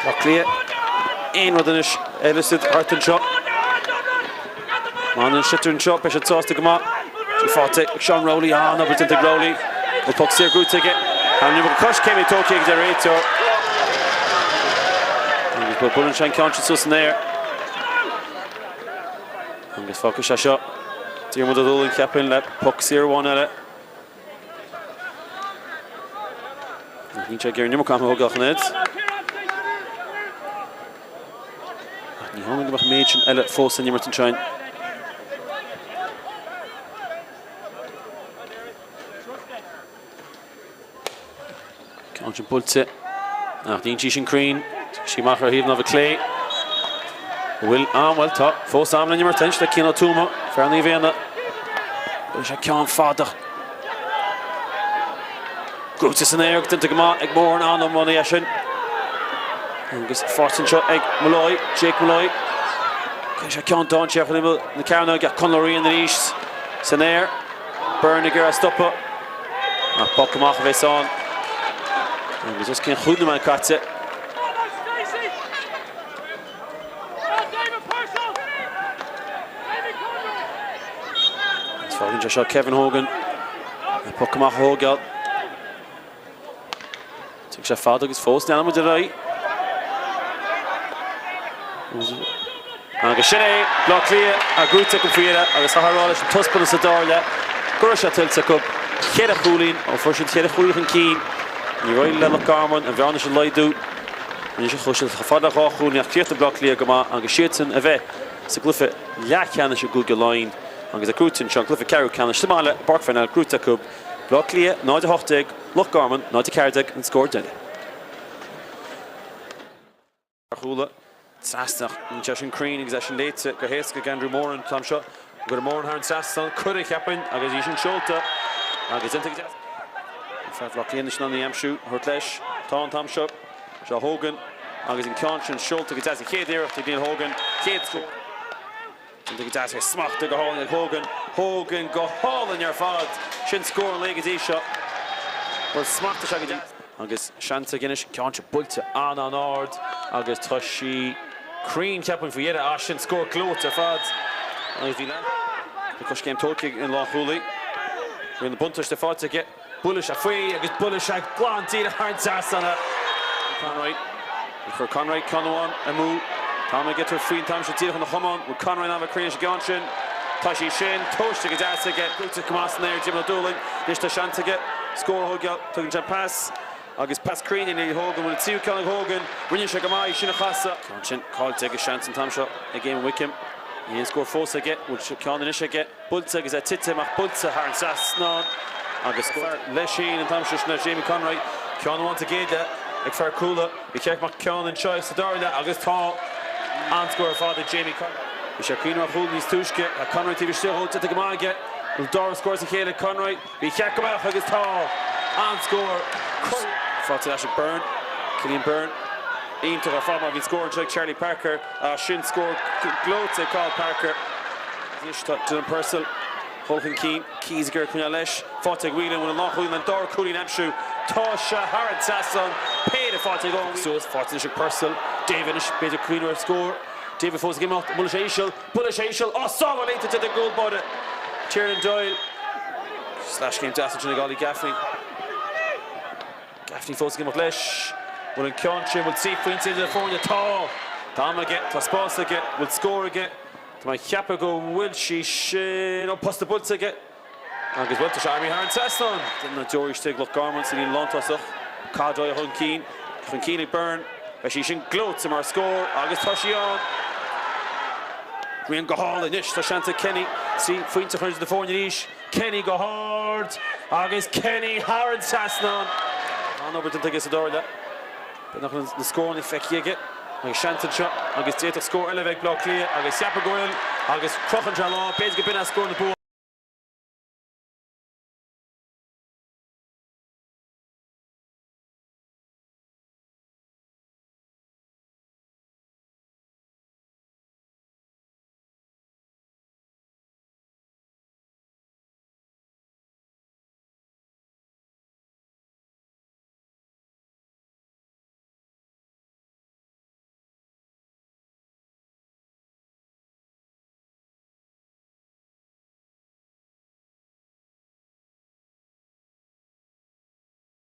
Loch Cliath in with an illicit Arton shot. Man and Shitter and shot. Bishop sauce to come up. She fought it. Sean Rowley on over to the Rowley. The puck's here, good ticket. And you Kush came in Tokyo Generator. And he's put Bullenshine conscious in there. agus focus a shot. Diarmuid Dúlin ceapin le puck 0-1 eile. Ní sé gur nimar cam hógach nid. Ní hógan bach méid sin eile fós in nimar an trein. Count sin bulte. Nach dín sí sin Crean. Sí machar híomh na bh clé. Will well tá fós amla nimar tins le cían ó túma fearna bhéanna. Bhfuil sé ceann fádach. Grútas an éirg dynta go má ag mór an anam mna sin. Agus fortin seo ag Malloy, Jake Malloy. Bhfuil sé ceann dáin sé chuimil na ceanna ga conlóí an ríis san éir. Burn gur a stoppa. Nach pop amach a bheits an. Agus os cén chuúna man caite. Fágann sé seo Kevin Hogan. Puck amach Hógáil. Tuig sé fad agus fós neanam de rai. Agus sin é Loch Cliath a grúte go faoire agus tharrála sin tuspana sa dáile. Gur sé tiltte go chéad a chúlín ó fuair sin chéad a chúlín an cín. Ní roiil le Garman a bheanna sin leidú. Ní sé chuisiil fad a cháchúlín ach Cliath a Loch Cliath go má agus siadsan a bheith sa glufa Laighean se go Leinster. Agus a grútin sean glufa Caraigh Iomána Simáile Páirc Parnell grúta cúb. Loch Cliath 9-8, Loch Garman 9-Cárthach an scór duine. Chúla Tráchtaire an tesin Crean agus sin léite go héasca Andrew Moran tam seo. Gur Moran thar an Tráchtaire chuir ceapin agus í sin seolta agus inta go Fer Loch Cliath sin an the amsú thuirt leis tá an tam seo. Seo Hogan agus in ceann sin seolta go deas chéad éireachta dín Hogan chéad scór. Inta go deas smachta go hálainn ag Hogan. Hogan go hálainn ar fad sin scór an Laighean seo. Bhfuil smachta se go deas. Agus seanta ginis ceann se builte an ard agus tá sí Crean ceapin faoiire a sin scór clót ar fad. Agus bhí le. Because céim tócaigh in Láthúlaí. We're in the buntas de fáte get bullish a faoi agus bullish a gláintí a hard sana. Conroy. For Conroy Céadaoin a mú. Tá get her faoin tam se tíach an na chumán with Conroy na Crean gan sin. Tá sí sin tóiste go deasa get grúta cumas na Jim Dúlin. Dis tá seanta get scór Hógáil tugann se pass. Agus pass Crean in Hogan with tíú ceann Hogan. Rinne se go mai sin a chasa. Sin cáilte agus seanta tam seo a game with him. He score fós get which ceann in ise get. Bulta agus a titte mach bulta har an sasná. Agus score Leishin and tam seo na Jamie Conroy. Ceann want to géide ag fear coola. Bhí ceach mach ceann in choice sa dáile agus tá an score fáda Jamie Conroy. Bhí sé Crean mar húil níos túisce a Conroy tí bhí still te go mai get. Will Dara scores a chéile Conroy. Bhí ceach go back agus tá an score. Fáte leis Byrne. Cillian Byrne. Into a farm of scored like Charlie Parker. Shin scored gloat to Carl Parker. Dylan Purcell. Hurling Keane. Keys Ger Kunalesh. Fáte Whelan with a long Whelan. Dora Cooley Namshu. Tasha Harrod Sasson. Paid a Fáte goal. So it's Fáte Purcell. David Peter Queener score. David Foss game out. Bullish Ashel. Oh, so related to the goal body. Tiernan Doyle. Slash game to Aston Golly Gaffney. Gaffney Foss game out Lesh. Will in Ceann will see Fuente to the phone tall. Tom again, Spórt again, will score again. To my Chiappa go, will she no post the bulls again. Agus well to Sharmy Harn Sasson. Didn't the Jory Stig look Garman, singing long toss up. Cardroy Hunkeen, Hunkeen burn. But she shin gloats him our score. Agus Toshion. Green go hard and Nish Toshanta Kenny. See Fuente to the phone Kenny go hard. Agus Kenny Harn Sasson. On over to take us a door that. Nach na scór feice agus seantan seo agus déach scór eile bheith Loch Cliath agus Siapa goil agus crochan lá beidir go bin a scór na bó